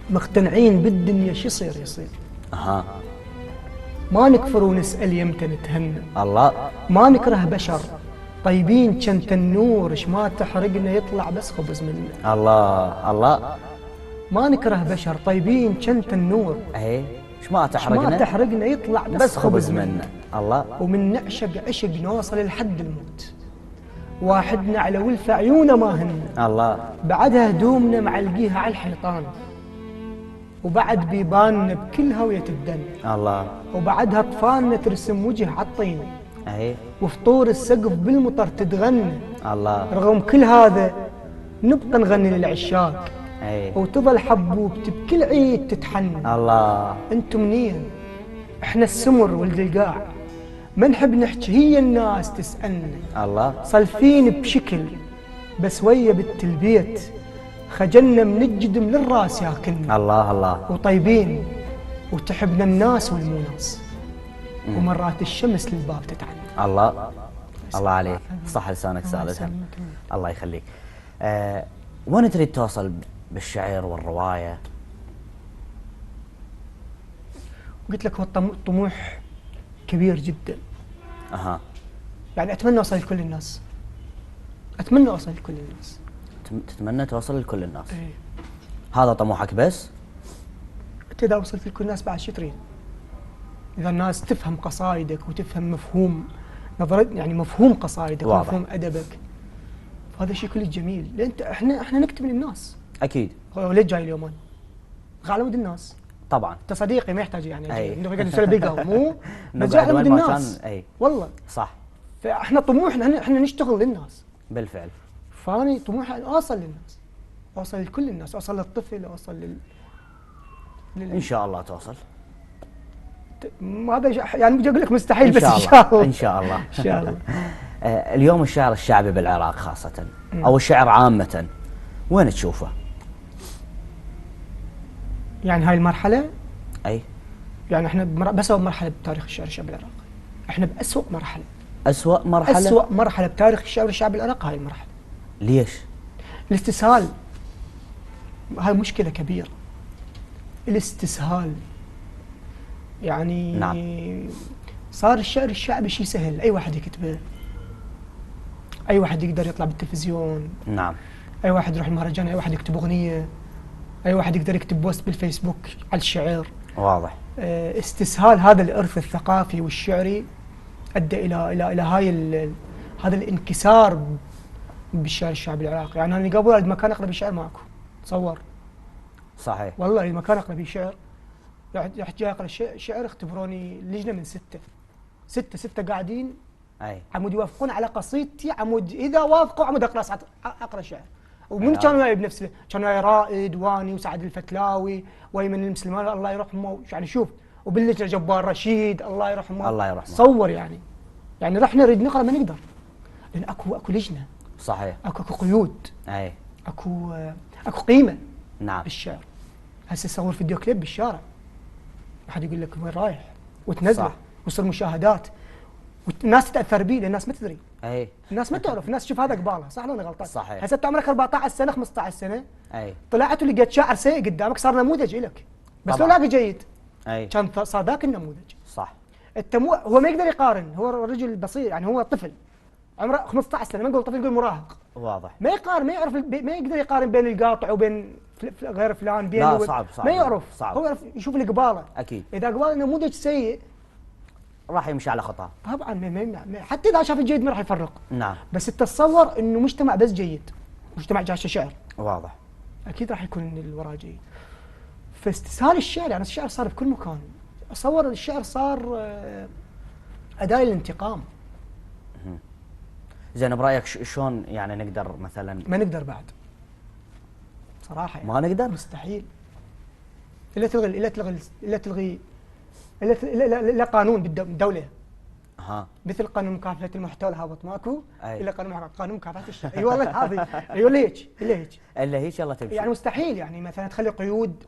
مقتنعين بالدنيا شو يصير. اها ما نكفر ونسأل يمتى نتهنى. الله. ما نكره بشر طيبين كنت النور اش ما تحرقنا يطلع بس خبز منا. الله الله. ما نكره بشر طيبين كنت النور اي ايش ما تحرقنا يطلع بس خبز منا. الله. ومن نعشق عشق نوصل لحد الموت. واحدنا على ولف عيونه ما هن. الله. بعدها هدومنا معلقيها على الحيطان. وبعد بيباننا بكل هوية الدن. الله. وبعدها اطفالنا ترسم وجه على الطين. اي وفطور السقف بالمطر تتغنى. الله. رغم كل هذا نبقى نغني للعشاق، اي وتظل حبوبتي بكل عيد تتحنن. الله. انتم منين؟ احنا السمر ولد القاع، ما نحب نحكي هي الناس تسألنا. الله. صلفين بشكل بس ويا بنت البيت، خجلنا من الجدم للراس ياكلنا. الله الله. وطيبين وتحبنا الناس والمونس، ومرات الشمس للباب تتعنى. الله الله عليك، صح لسانك سالتها. الله يخليك. وين تريد توصل بالشعر والرواية؟ قلت لك هو الطموح كبير جدا. اها. يعني اتمنى اوصل لكل الناس، اتمنى اوصل لكل الناس. تتمنى توصل لكل الناس؟ ايه. هذا طموحك بس؟ انت اذا وصلت لكل الناس بعد شو تريد؟ اذا الناس تفهم قصايدك وتفهم مفهوم نظرت، يعني مفهوم قصايدك ومفهوم ادبك، هذا شيء كله جميل. لان احنا نكتب للناس. اكيد. ليش جاي اليوم؟ على مود الناس. طبعا. انت صديقي ما يحتاج يعني أي. انه يقعد يسولف بقهوه مو بس نقعد على مود وين ما الناس. كان. اي والله صح. فاحنا طموحنا احنا نشتغل للناس. بالفعل. فاني طموحي أن اوصل للناس، اوصل لكل الناس، اوصل للطفل، اوصل ان شاء الله توصل. هذا يعني بدي اقول لك مستحيل، إن بس شاء ان شاء الله ان شاء الله. ان شاء الله. اليوم الشعر الشعبي بالعراق خاصة او الشعر عامة وين تشوفه؟ يعني هاي المرحلة، اي يعني احنا بأسوأ مرحلة بتاريخ الشعر الشعبي العراقي. احنا بأسوأ مرحلة. أسوأ مرحلة؟ أسوأ مرحلة بتاريخ الشعر الشعبي العراقي هاي المرحلة. ليش؟ الاستسهال، هاي مشكلة كبيرة. الاستسهال يعني نعم. صار الشعر الشعبي شيء سهل، أي واحد يكتبه، أي واحد يقدر يطلع بالتلفزيون. نعم. أي واحد يروح المهرجان، أي واحد يكتب أغنية، أي واحد يقدر يكتب بوست بالفيسبوك على الشعر. واضح. استسهال هذا الإرث الثقافي والشعري أدى إلى هذا الانكسار بالشعر الشعبي العراقي. يعني أنا قبل ما كان أقرأ بالشعر ماكو، تصور. صحيح. والله لما كان أقرأ بالشعر رحت جاي أقرأ شعر، اختبروني لجنة من ستة قاعدين. أي. عمود يوافقون على قصيدتي، عمود إذا وافقوا عمود أقرأ شعر. ومن كانوا وياي بنفس كانوا وياي رائد واني وسعد الفتلاوي وايمن المسلمان الله يرحمه. يعني شوف، وباللجنه جبار رشيد الله يرحمه. الله يرحمه. صور يعني رحنا نريد نقرا ما نقدر، لان اكو لجنه. صحيح. اكو قيود. اي. اكو قيمه. نعم. بالشعر. هسه تصور فيديو كليب بالشارع، احد يقول لك وين رايح وتنزله ويصير مشاهدات والناس تتاثر به، لان الناس ما تدري. اي. الناس ما تعرف، الناس تشوف هذا قبالها، صح ولا انا غلطان؟ صحيح. هسه انت عمرك 14 سنه 15 سنه، اي. طلعت ولقيت شاعر سيء قدامك، صار نموذج لك. بس طبعا. لو لاقي جيد اي كان صار ذاك النموذج. صح. انت هو ما يقدر يقارن، هو رجل بصير، يعني هو طفل عمره 15 سنه، ما نقول طفل نقول مراهق. واضح. ما يقارن، ما يعرف، ما يقدر يقارن بين القاطع وبين غير فلان، بين لا صعب ما يعرف. صعب. هو يعرف يشوف اللي قباله. اكيد. اذا قباله نموذج سيء راح يمشي على خطاه. طبعا حتى اذا شاف الجيد ما راح يفرق. نعم. بس تتصور انه مجتمع بس جيد، مجتمع جاشه شعر، واضح. اكيد راح يكون اللي وراه جيد. فاستسهال الشعر، يعني الشعر صار بكل مكان. اتصور الشعر صار اداة للانتقام. زين برايك شلون يعني نقدر مثلا؟ ما نقدر بعد صراحه، يعني ما نقدر؟ مستحيل. الا قانون بالدوله. مثل قانون مكافحه المحتوى الهابط ماكو، الا قانون مكافحه الشعر. اي والله هذه. ايوه ليش؟ الا هيك يلا تمشي. يعني مستحيل، يعني مثلا تخلي قيود.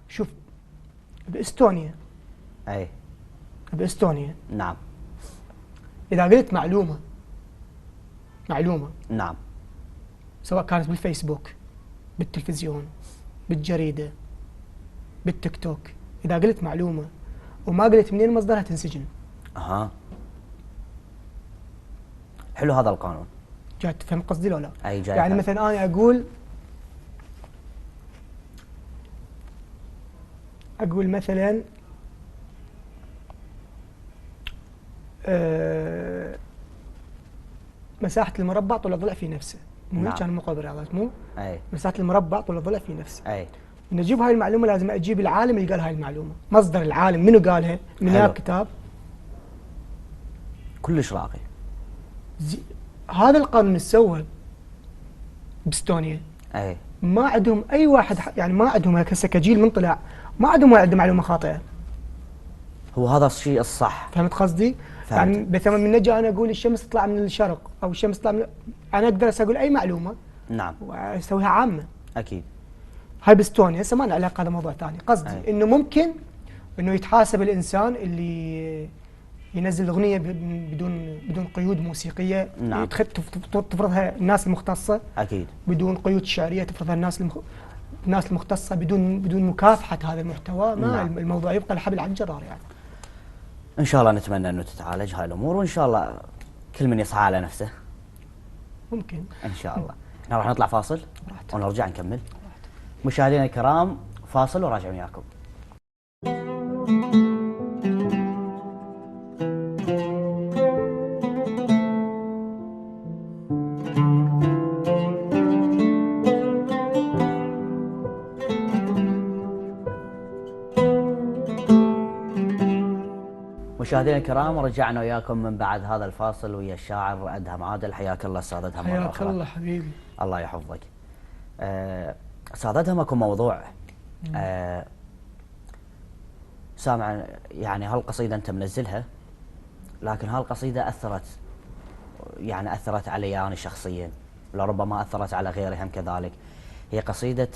شوف باستونيا. اي. باستونيا. نعم. اذا قلت معلومه نعم. سواء كانت بالفيسبوك، بالتلفزيون، بالجريده، بالتيك توك، اذا قلت معلومه وما قلت منين مصدرها تنسجن. حلو هذا القانون. جاي تفهم قصدي لو لا؟ اي جاي. يعني مثلا انا اقول مثلا مساحة المربع طول الضلع في نفسه. مو كان مقابل رياضات مو؟ اي. مساحة المربع طول الضلع في نفسه. اي. من اجيب هاي المعلومة لازم اجيب العالم اللي قال هاي المعلومة، مصدر العالم منو قالها؟ من كتاب. كلش راقي. هذا القانون اللي سوى باستونيا اي ما عندهم اي واحد، يعني ما عندهم هسه كجيل من طلع ما عندهم معلومه خاطئه. هو هذا الشيء الصح. فهمت قصدي؟ فهمت. يعني مثلا من نجي انا اقول الشمس تطلع من الشرق او الشمس تطلع انا اقدر اقول اي معلومه نعم واسويها عامه. اكيد. هاي باستونيا هسه ما لنا علاقه، هذا موضوع ثاني. قصدي أي. انه ممكن انه يتحاسب الانسان اللي ينزل اغنيه بدون قيود موسيقيه. نعم. تفرضها الناس المختصه. اكيد. بدون قيود شعريه تفرضها الناس المختصه بدون مكافحه هذا المحتوى. ما نعم. الموضوع يبقى الحبل على الجرار يعني. ان شاء الله نتمنى انه تتعالج هاي الامور، وان شاء الله كل من يصحى على نفسه. ممكن ان شاء الله. احنا راح نطلع فاصل براحتك. ونرجع نكمل. مشاهدينا الكرام فاصل وراجع وياكم. مشاهدينا الكرام رجعنا وياكم من بعد هذا الفاصل ويا الشاعر أدهم عادل. حياك الله استاذ أدهم. حياك الله حبيبي. الله يحفظك. استاذ أدهم اكو موضوع سامع، يعني هالقصيدة انت منزلها، لكن هالقصيدة اثرت علي انا شخصيا، لربما اثرت على غيري هم كذلك. هي قصيدة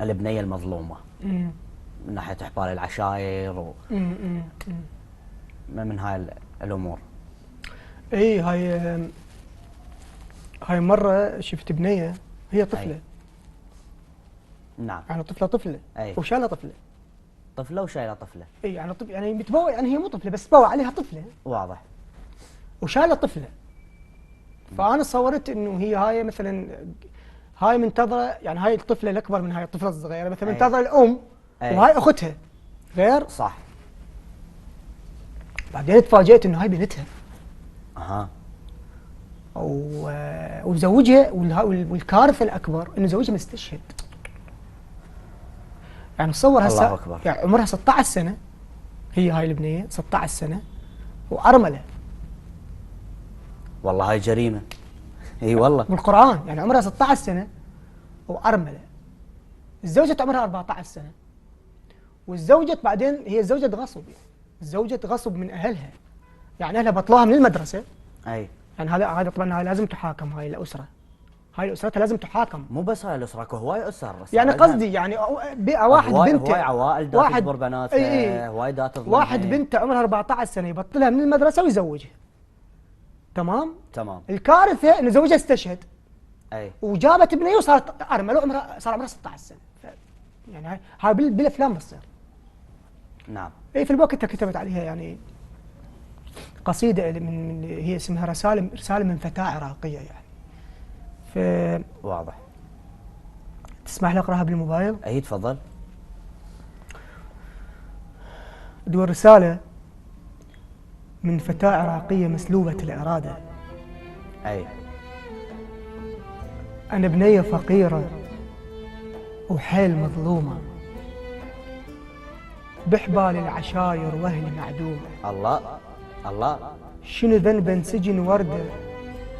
البنية المظلومة من ناحية إحبال العشاير من هاي الأمور. اي هاي مرة شفت بنية هي طفلة. أي. نعم. يعني طفلة أي. وشايلة طفلة. طفلة وشايلة طفلة. اي يعني يعني متبوع، يعني هي مو طفلة بس تبوع عليها طفلة. واضح. وشايلة طفلة. فأنا صورت إنه هاي مثلا هاي منتظرة، يعني هاي الطفلة الأكبر من هاي الطفلة الصغيرة مثلا منتظرة الأم. أي. وهاي أختها غير. صح. بعدين تفاجأت إنه هاي بنتها. أها. وزوجها والكارثة الأكبر إنه زوجها مستشهد. يعني تصور هسه. الله أكبر. يعني عمرها 16 سنة هي هاي البنية 16 سنة وأرملة. والله هاي جريمة. اي والله. بالقرآن يعني عمرها 16 سنة وأرملة. الزوجة عمرها 14 سنة. والزوجة بعدين هي زوجة غصب، يعني زوجة غصب من أهلها، يعني أهلها بطلوها من المدرسة. أي. يعني هذا طبعا هاي لازم تحاكم، هاي الأسرة، هاي أسرتها لازم تحاكم. مو بس هاي الأسرة، اكو هواي أسر. يعني قصدي يعني واحد بنته، هواي عوائل دا تجبر بناتها، هواي دا تظلمها. واحد بنته عمرها 14 سنة يبطلها من المدرسة ويزوجها. تمام؟ تمام. الكارثة إن زوجها استشهد. أي. وجابت بنية وصارت أرملة صار عمرها 16 سنة. يعني هاي بالأفلام بتصير. نعم. اي في الوقت كتبت عليها يعني قصيدة من هي اسمها رسالة من فتاة عراقية يعني. واضح. تسمح لي اقراها بالموبايل؟ اي تفضل. دور رسالة من فتاة عراقية مسلوبة الإرادة. اي. أنا بنية فقيرة وحيل مظلومة، بحبال العشاير وهلي معدوم. الله الله. شنو ذنب انسجن وردة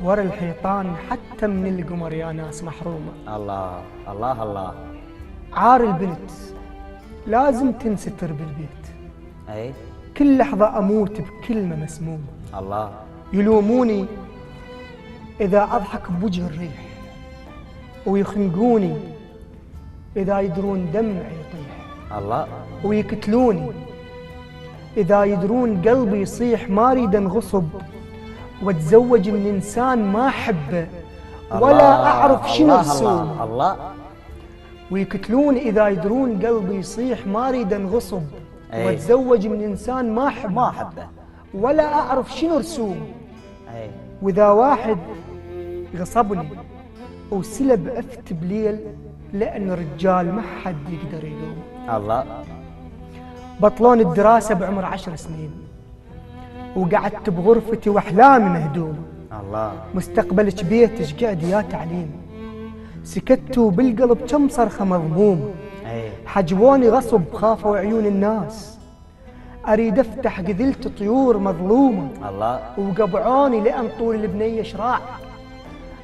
ورا الحيطان حتى من القمر يا ناس محرومة. الله الله الله. عار البنت لازم تنستر بالبيت. اي. كل لحظة أموت بكلمة مسمومة. الله. يلوموني إذا أضحك بوجه الريح، ويخنقوني إذا يدرون دمعي يطيح. الله. ويقتلوني إذا يدرون قلبي يصيح. ما أريد أنغصب وأتزوج من إنسان ما أحبه ولا أعرف شنو أرسوم. الله الله. ويقتلوني إذا يدرون قلبي يصيح. ما أريد أنغصب وأتزوج من إنسان ما أحبه ولا أعرف شنو أرسوم. أي. وإذا واحد غصبني وسلب أفت بليل، لأن رجال ما حد يقدر يلوم. الله. بطلون الدراسة بعمر 10 سنين وقعدت بغرفتي وأحلامي مهدوم. الله. مستقبلك بيتك قاعد يا تعليم، سكتوا بالقلب كم صرخة مضموم. أي. حجبوني غصب خافوا عيون الناس، أريد أفتح قذلت طيور مظلومة الله. وقبعوني لأن طول البنية شراع،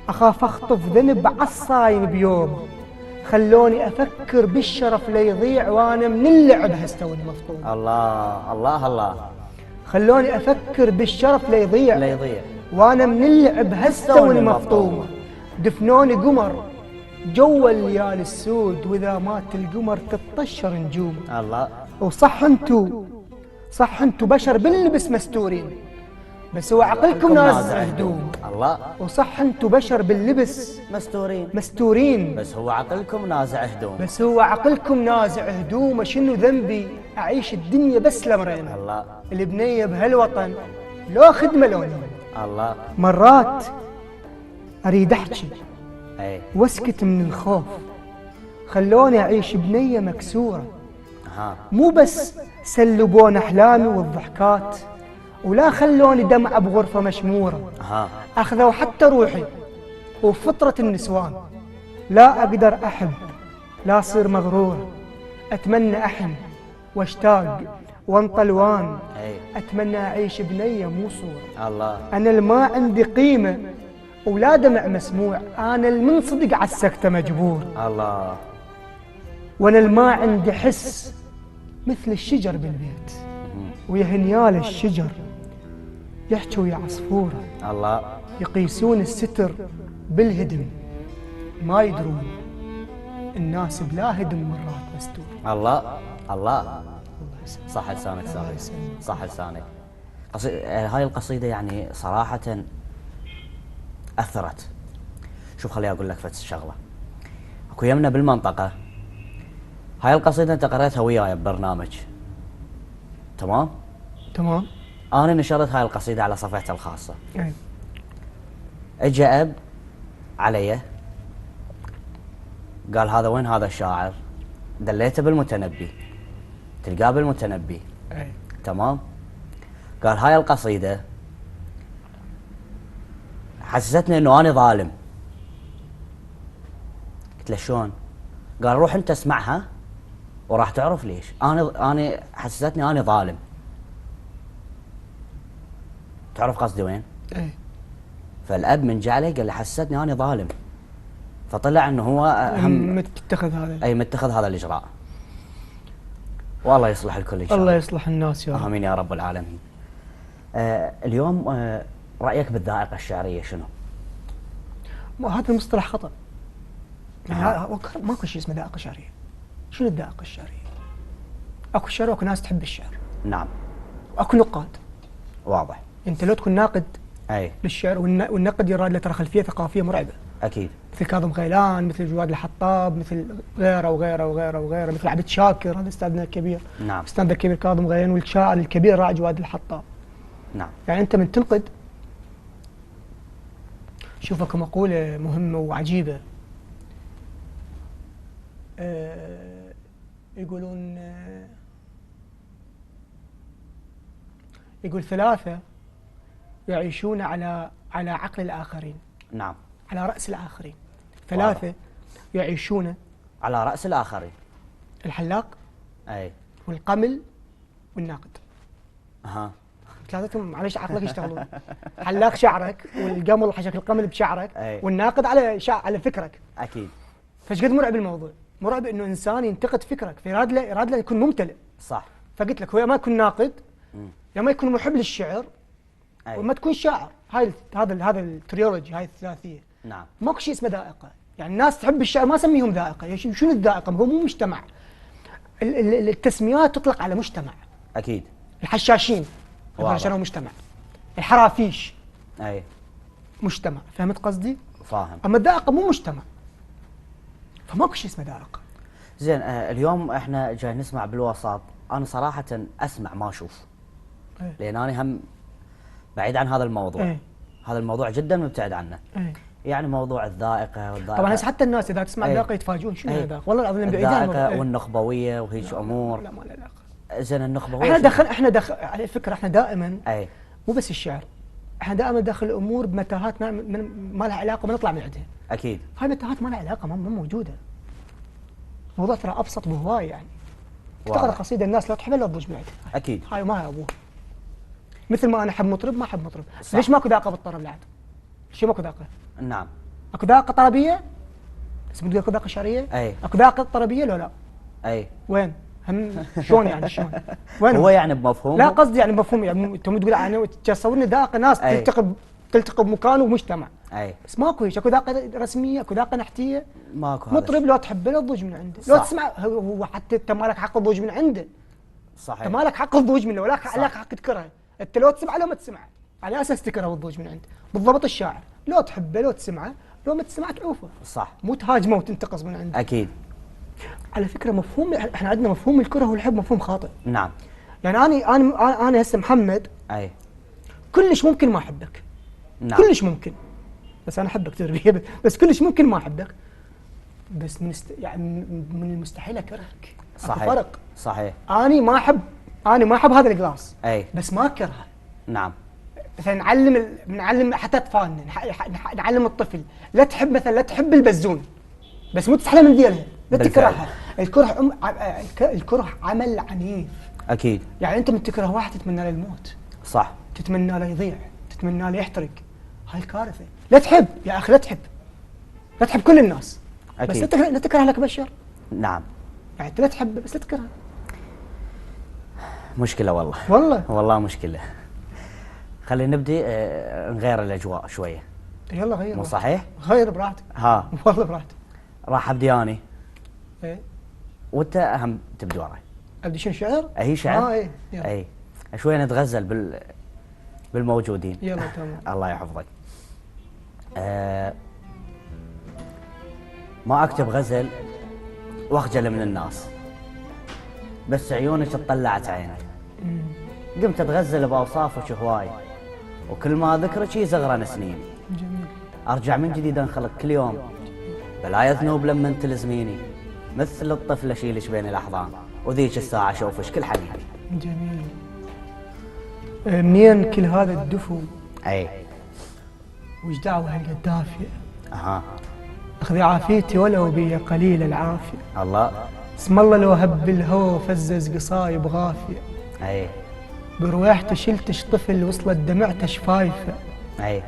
أخاف أخطف ذنب عالصايم بيوم، خلوني أفكر بالشرف ليضيع وأنا من اللعب هستوني مفطوم. الله الله الله. خلوني أفكر بالشرف ليضيع ليضيع وأنا من اللعب هستوني مفطومة. دفنوني قمر جوا الليالي السود، وإذا مات القمر تطشر نجوم. الله. وصح انتو بشر باللبس مستورين، بس هو عقلكم نازع هدوم. الله. وصح انتو بشر باللبس مستورين، بس هو عقلكم نازع هدوم. بس هو عقلكم نازع هدوم. شنو ذنبي أعيش الدنيا بس لمرين؟ الله. البنية بهالوطن لو خدمة لوني. الله. مرات أريد أحكي اي واسكت من الخوف، خلوني أعيش بنية مكسورة. ها. مو بس سلبون أحلامي والضحكات، ولا خلوني دمعة بغرفة مشمورة. ها. أخذوا حتى روحي وفطرة النسوان، لا أقدر أحب لا أصير مغرورة. أتمنى أحن واشتاق وانطلوان، اي أتمنى أعيش بنية مو صورة. الله. أنا الما عندي قيمة ولا دمع مسموع، أنا المنصدق على السكتة مجبور. الله. وأنا الما عندي حس مثل الشجر بالبيت، ويا هنيال الشجر يحكوا يا عصفورة. الله. يقيسون الستر بالهدم، ما يدرون الناس بلا هدم مرات مستور. الله. الله. الله يسلمك. صح لسانك الله سامي. يسلمك. صح لسانك. هاي القصيدة يعني صراحة أثرت. شوف خليني أقول لك فت شغلة. أكو يمنا بالمنطقة، هاي القصيدة أنت قرأتها وياي ببرنامج، تمام؟ تمام. أنا نشرت هاي القصيدة على صفحتي الخاصة. أي. اجى أب علي قال هذا وين هذا الشاعر؟ دليته بالمتنبي، تلقاه بالمتنبي. أي. تمام؟ قال هاي القصيدة حسستني انه انا ظالم. قلت له شلون؟ قال روح انت اسمعها وراح تعرف ليش. انا حسستني انا ظالم. تعرف قصدي وين؟ أي. فالاب من جعله قال له حسستني انا ظالم، فطلع انه هو هم متخذ هذا. اي متخذ هذا الاجراء. والله يصلح الكل ان شاء الله الله. يصلح الناس يا رب. امين يا رب العالمين. اليوم رايك بالذائقه الشعريه شنو؟ هذا المصطلح خطأ. يعني نعم. ماكو شيء اسمه ذائقة شعرية. شنو الذائقة الشعرية؟ اكو شعر واكو ناس تحب الشعر. نعم. واكو نقاد. واضح. انت لو تكون ناقد اي للشعر، والنقد يراد له ترى خلفية ثقافية مرعبة، اكيد. مثل كاظم غيلان، مثل جواد الحطاب، مثل غيره وغيره وغيره وغيره، مثل عبد شاكر هذا استاذنا الكبير. نعم. استاذنا الكبير كاظم غيلان، والشاعر الكبير راعي جواد الحطاب. نعم. يعني انت من تنقد، شوف اكو مقولة مهمة وعجيبة. يقولون يقول ثلاثة يعيشون على عقل الآخرين، نعم. على رأس الآخرين. ثلاثة يعيشون على رأس الآخرين. الحلاق اي والقمل والناقد. ها. ثلاثتهم معلش عقلك يشتغلون. حلاق شعرك، والقمل حشك القمل بشعرك، أي. والناقد على فكرك. اكيد. فايش قد مرعب الموضوع؟ مرعب انه انسان ينتقد فكرك، فيراد له يكون ممتلئ. صح. فقلت لك هو يا ما يكون ناقد، يا ما يكون محب للشعر، أي. وما تكون شاعر. هذا التريولوجي، هاي الثلاثيه. نعم. ماكو شيء اسمه ذائقه. يعني الناس تحب الشعر ما اسميهم ذائقه. شنو الذائقه؟ هو مو مجتمع. التسميات تطلق على مجتمع. اكيد. الحشاشين عشان مجتمع. الحرافيش اي مجتمع. فهمت قصدي؟ فاهم. اما الذائقه مو مجتمع، فماكو شيء اسمه ذائقه. زين اليوم احنا جاي نسمع بالوسط. انا صراحه اسمع ما اشوف. أي. لان انا هم بعيد عن هذا الموضوع. أي. هذا الموضوع جدا مبتعد عنه. أي. يعني موضوع الذائقه والذائقه. طبعا هسه حتى الناس اذا تسمع أي. الذائقه يتفاجئون شنو أي. الذائقه. والله العظيم بعيد عن الموضوع. الذائقه أي. والنخبويه وهيج امور. لا ما له علاقه. زين النخبويه احنا دخل على فكره. احنا دائما اي مو بس الشعر، احنا دائما داخل الامور بمتاهات ما لها علاقه وما نطلع من عندها. اكيد. هاي متاهات ما لها علاقه، ما موجوده. الموضوع ترى ابسط بهواي يعني. تقرا قصيده الناس لا تحبها لا تضج من عندها. اكيد. هاي ما هي ابوها. مثل ما انا احب مطرب ما احب مطرب. صح. ليش ماكو ذاقه بالطرب العاد؟ شو ماكو ذاقه؟ نعم. اكو ذاقه طربيه؟ بس تقول اكو ذاقه شعريه؟ اي. اكو ذاقه طربيه لو لا؟ اي. وين؟ هم شلون يعني شلون؟ وين هو يعني بمفهوم؟ لا قصدي يعني مفهوم، يعني انت تقول انا تصورني ذاقه ناس أي. تلتقي بمكان ومجتمع. اي. بس ماكو هيك، اكو ذاقه رسميه، اكو ذاقه نحتيه. ماكو هذا مطرب الشيء. لو تحبه لا تضوج من عنده، صح. لو تسمع هو حتى انت مالك حق تضوج من عنده. صحيح. انت مالك حق تضوج منه ولا صح. لك حق تكرهه، انت لو تسمعه لو ما تسمعه، على اساس تكرهه وتضوج من عنده، بالضبط الشاعر، لو تحبه لو تسمعه، لو ما تسمعه تعوفه. صح. مو تهاجمه وتنتقص من عنده. اكيد. على فكره مفهوم احنا عندنا مفهوم الكره والحب مفهوم خاطئ. نعم. يعني انا هسه محمد اي. كلش ممكن ما احبك. نعم. كلش ممكن. بس انا احبك تربيه، بس كلش ممكن ما احبك. بس يعني من المستحيل اكرهك. صحيح. اكو فرق. صحيح. انا ما احب هذا الجلاس. اي. بس ما اكرهه. نعم. مثلا نعلم حتى اطفالنا، نعلم الطفل لا تحب مثلا لا تحب البزون، بس مو تسحلها من ديلها، لا بالفعل. تكرهها. الكره عمل عنيف. اكيد. يعني انت من تكره واحد تتمنى له الموت، صح. تتمنى له يضيع، تتمنى له يحترق. هاي كارثه. لا تحب يا اخي، لا تحب، لا تحب كل الناس. أكيد. بس لا تكره لك بشر. نعم. يعني انت لا تحب بس لا تكره. مشكلة والله. والله مشكلة. خلينا نبدي نغير الأجواء شوية. يلا غير. مو صحيح؟ غير براحتك. ها. والله براحتك. راح أبدي أني. ايه. وأنت أهم تبدي وراي. ابدي شنو شعر؟ هي شعر؟ ايه يلا. أي. شوية نتغزل بالموجودين. يلا تمام. الله يحفظك. ما أكتب غزل وأخجل من الناس، بس عيونك اطلعت عيني. قمت أتغزل بأوصافك هواي، وكل ما ذكرك يزغرن سنين. جميل. أرجع من جديد أنخلق كل يوم، بلا يذنوب لما تلزميني، مثل الطفل أشيلش بين الأحضان، وذيك الساعة أشوفش كل حنين. جميل. منين كل هذا الدفو؟ أي. وش دعوة هالقدافية؟ أها. اخذي عافيتي ولو بي قليل العافية. الله. اسم الله لو هب الهوى وفزز قصايب غافية. أي. برويحته شلتش طفل وصلت دمعته شفايفة. أي.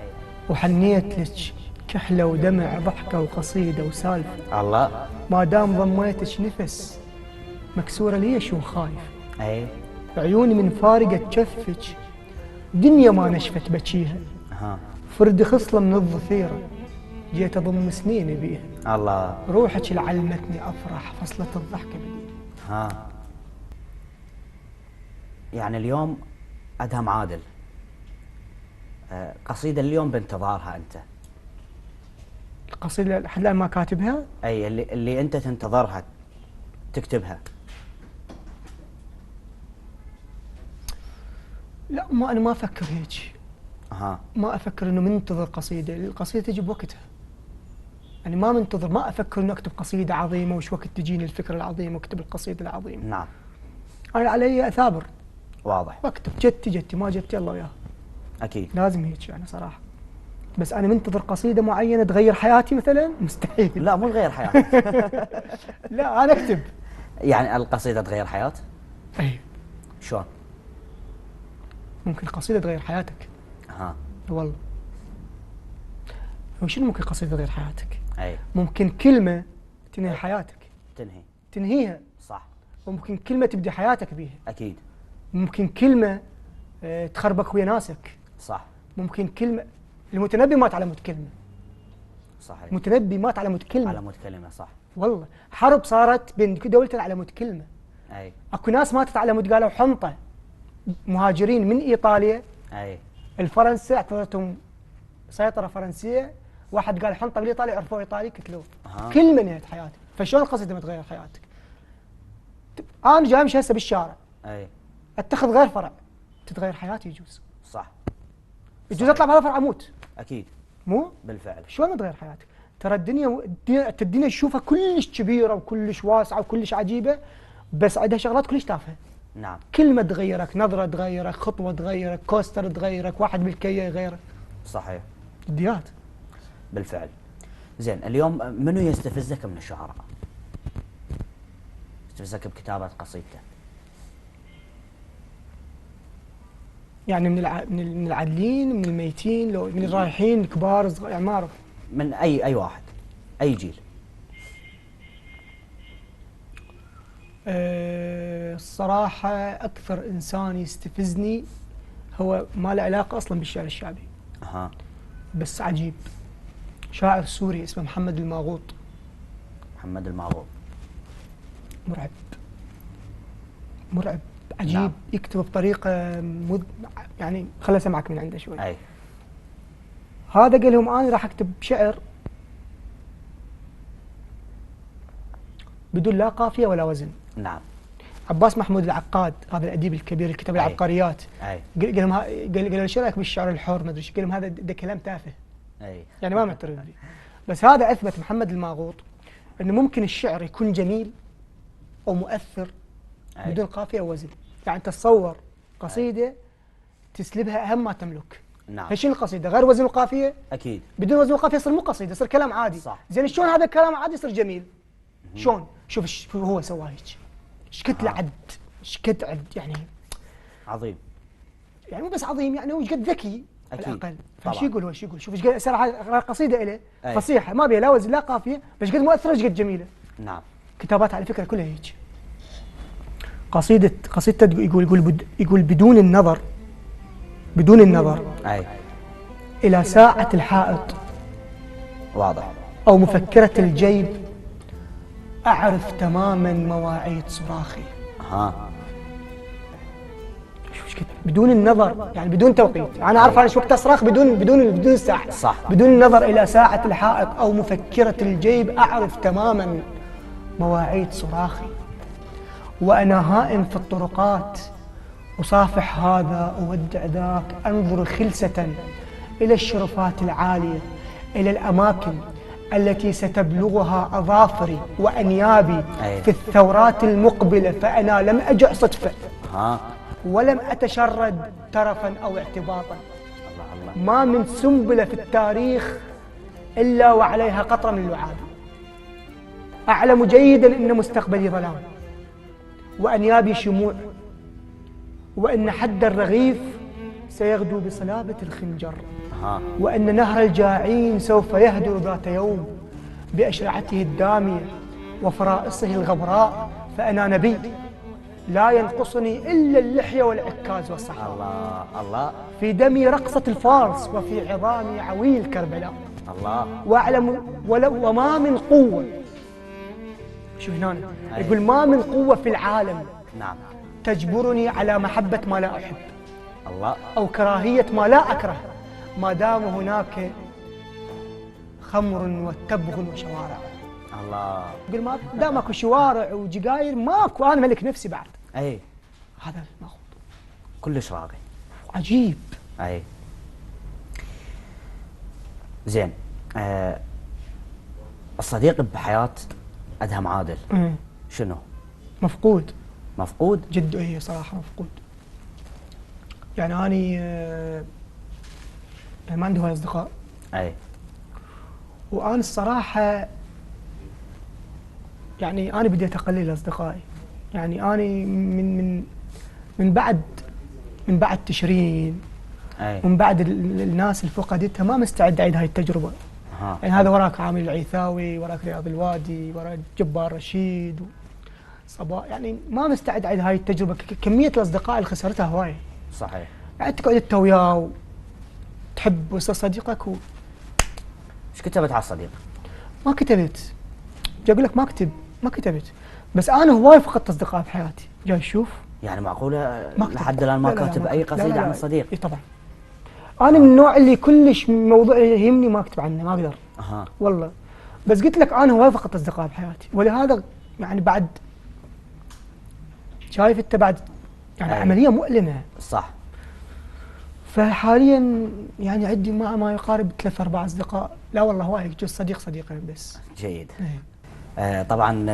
وحنيت لك كحلة ودمع ضحكة وقصيدة وسالفة. الله. ما دام ضميتش نفس مكسورة ليش وخايف. أي. عيوني من فارقة كفك دنيا ما نشفت بكيها. أها. فرد خصلة من الظفيرة جيت أضم سنيني بيها. الله. روحك اللي علمتني أفرح فصلة الضحكة بديها. ها. يعني اليوم أدهم عادل، قصيدة اليوم بانتظارها أنت. القصيدة لحد الآن ما كاتبها؟ أي اللي أنت تنتظرها تكتبها. لا أنا ما أفكر هيك. أها. ما أفكر إنه منتظر قصيدة، القصيدة تجي بوقتها. يعني ما منتظر، ما أفكر إنه أكتب قصيدة عظيمة وش وقت تجيني الفكرة العظيمة وأكتب القصيدة العظيمة. نعم. أنا علي أثابر. واضح. بكتب جتي ما جتي الله وياها. أكيد. لازم هيك يعني صراحة. بس أنا منتظر قصيدة معينة تغير حياتي مثلا مستحيل. لا مو تغير حياتك. لا أنا أكتب. يعني القصيدة تغير حياة؟ أي. شلون؟ ممكن قصيدة تغير حياتك. ها. والله. وشنو ممكن قصيدة تغير حياتك؟ أي. ممكن كلمة تنهي حياتك. تنهيها. صح. وممكن كلمة تبدي حياتك بيها. أكيد. ممكن كلمة تخربك ويا ناسك. صح. ممكن كلمة. المتنبي مات على مود كلمة. صحيح. المتنبي مات على مود كلمة. على مود كلمة. صح. والله حرب صارت بين دولتين على مود كلمة. أي. اكو ناس ماتت على مود قالوا حنطة. مهاجرين من ايطاليا. أي. الفرنسا اعتبرتهم سيطرة فرنسية، واحد قال حنطة بالايطالي عرفوه ايطالي قتلوه. كلمة نهاية حياتك، فشلون القصيدة ما تغير حياتك؟ انا جاي امشي هسه بالشارع. أي. اتخذ غير فرع تتغير حياتي يجوز. صح. يجوز اطلع بهذا الفرع اموت. أكيد. مو؟ بالفعل. شلون ما تغير حياتك؟ ترى الدنيا تشوفها كلش كبيرة وكلش واسعة وكلش عجيبة، بس عندها شغلات كلش تافهة. نعم. كلمة تغيرك، نظرة تغيرك، خطوة تغيرك، كوستر تغيرك، واحد بالكية يغيرك. صحيح. جديات. بالفعل. زين اليوم منو يستفزك من الشعراء؟ يحفزك بكتابة قصيدته؟ يعني من العادلين، من الميتين، لو من الرايحين الكبار الصغار، يعني ما اعرف. من اي واحد، اي جيل. الصراحة أكثر إنسان يستفزني هو ما له علاقة أصلا بالشعر الشعبي. اها. بس عجيب، شاعر سوري اسمه محمد الماغوط. محمد الماغوط. مرعب مرعب، عجيب. نعم. يكتب بطريقة يعني خليني أسمعك من عنده شوي. اي. هذا قال لهم أنا راح أكتب شعر بدون لا قافية ولا وزن. نعم. عباس محمود العقاد، هذا الأديب الكبير اللي كتب العبقريات، اي. قال لهم قال ايش رايك بالشعر الحر؟ ما ادري ايش، قال لهم هذا ده كلام تافه. اي. يعني ما معترف فيه. بس هذا اثبت محمد الماغوط انه ممكن الشعر يكون جميل او مؤثر بدون قافيه او وزن. يعني تصور قصيده تسلبها اهم ما تملك. نعم. هي شنو القصيده؟ غير وزن وقافيه؟ اكيد. بدون وزن وقافيه يصير مو قصيده، يصير كلام عادي. صح. زين شلون هذا الكلام عادي يصير جميل؟ شلون؟ شوف ايش هو سواه هيك، ايش قد عد، ايش قد عد يعني. عظيم. يعني مو بس عظيم، يعني هو ايش قد ذكي على أكيد. الاقل. طبعاً. فشو يقول هو، شو يقول؟ شوف ايش قد صار قصيده له أي. فصيحه ما بيها لا وزن لا قافيه، بس قد مؤثره ايش قد جميله. نعم. كتابات على فكره كلها هيك. قصيدته يقول بدون النظر، بدون النظر اي. الى ساعه الحائط واضح. او مفكره الجيب اعرف تماما مواعيد صراخي. ها. شوف ايش بدون النظر، يعني بدون توقيت. انا اعرف انا ايش وقت اصرخ بدون الساعه. صح. بدون النظر الى ساعه الحائط او مفكره الجيب اعرف تماما مواعيد صراخي. وانا هائم في الطرقات اصافح هذا اودع ذاك، انظر خلسه الى الشرفات العاليه، الى الاماكن التي ستبلغها اظافري وانيابي في الثورات المقبله، فانا لم اجع صدفه. ها. ولم أتشرد ترفا أو اعتباطا. الله الله. ما من سنبلة في التاريخ إلا وعليها قطرة من اللعاب. أعلم جيدا أن مستقبلي ظلام، وأنيابي شموع، وأن حد الرغيف سيغدو بصلابة الخنجر، وأن نهر الجاعين سوف يهدر ذات يوم بأشرعته الدامية وفرائصه الغبراء، فأنا نبي لا ينقصني إلا اللحية والعكاز والصحراء. الله الله. في دمي رقصة الفارس وفي عظامي عويل كربلاء. الله. وأعلم وما من قوة، شو هنا يقول ما من قوة في العالم نعم تجبرني على محبة ما لا أحب الله أو كراهية ما لا أكره، ما دام هناك خمر وتبغ وشوارع. الله. يقول ما دام اكو شوارع وجقاير ماكو، انا ملك نفسي بعد. اي هذا الماخذ كلش راقي عجيب. اي زين. الصديق بحياة أدهم عادل شنو؟ مفقود. مفقود؟ جد هي صراحة مفقود. يعني أني يعني ما عندي هواي أصدقاء. أي. وأنا الصراحة يعني أنا بديت أقلل أصدقائي. يعني أنا من بعد تشرين. أي. ومن بعد الناس اللي فقدتها ما مستعد أعيد هاي التجربة. يعني هذا وراك عامل العيثاوي، وراك رياض الوادي، وراك جبار رشيد صباح، يعني ما مستعد أعيد هاي التجربة. كمية الأصدقاء اللي خسرتها هواية. صحيح. يعني تقعد أنت وياه وتحب ويصير صديقك ايش كتبت على الصديق؟ ما كتبت. جاي أقول لك ما كتبت. بس أنا هواي فقدت أصدقاء بحياتي. جاي تشوف؟ يعني معقولة لحد الآن ما كاتب أي قصيدة عن الصديق؟ إي طبعا. أنا من النوع اللي كلش موضوع يهمني ما أكتب عنه، ما أقدر. والله. بس قلت لك أنا هواي فقدت أصدقاء بحياتي، ولهذا يعني بعد شايف أنت بعد يعني عملية مؤلمة. صح. فحاليا يعني عندي ما يقارب 3-4 أصدقاء. لا والله هواي جزء صديقين بس. جيد. طبعا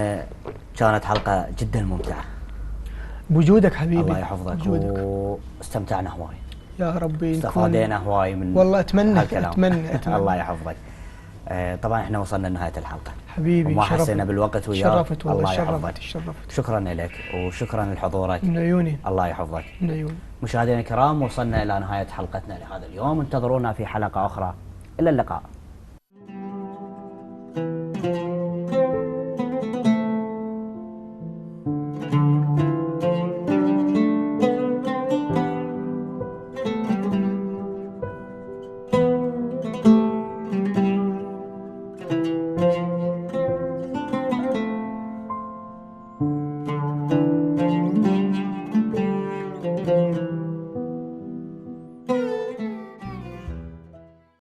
كانت حلقة جدا ممتعة بوجودك حبيبي. الله يحفظك. واستمتعنا هواي يا ربي. استفادينا هواي من والله أتمنى هالكلام. أتمنى الله يحفظك. طبعا احنا وصلنا لنهاية الحلقة حبيبي وما حسينا بالوقت وياك. شرفت والله، الله شرفت يحفظك. شرفت. شكرا لك وشكرا لحضورك. من عيوني. الله يحفظك. من عيوني. مشاهدينا الكرام، وصلنا إلى نهاية حلقتنا لهذا اليوم، انتظرونا في حلقة أخرى، إلى اللقاء.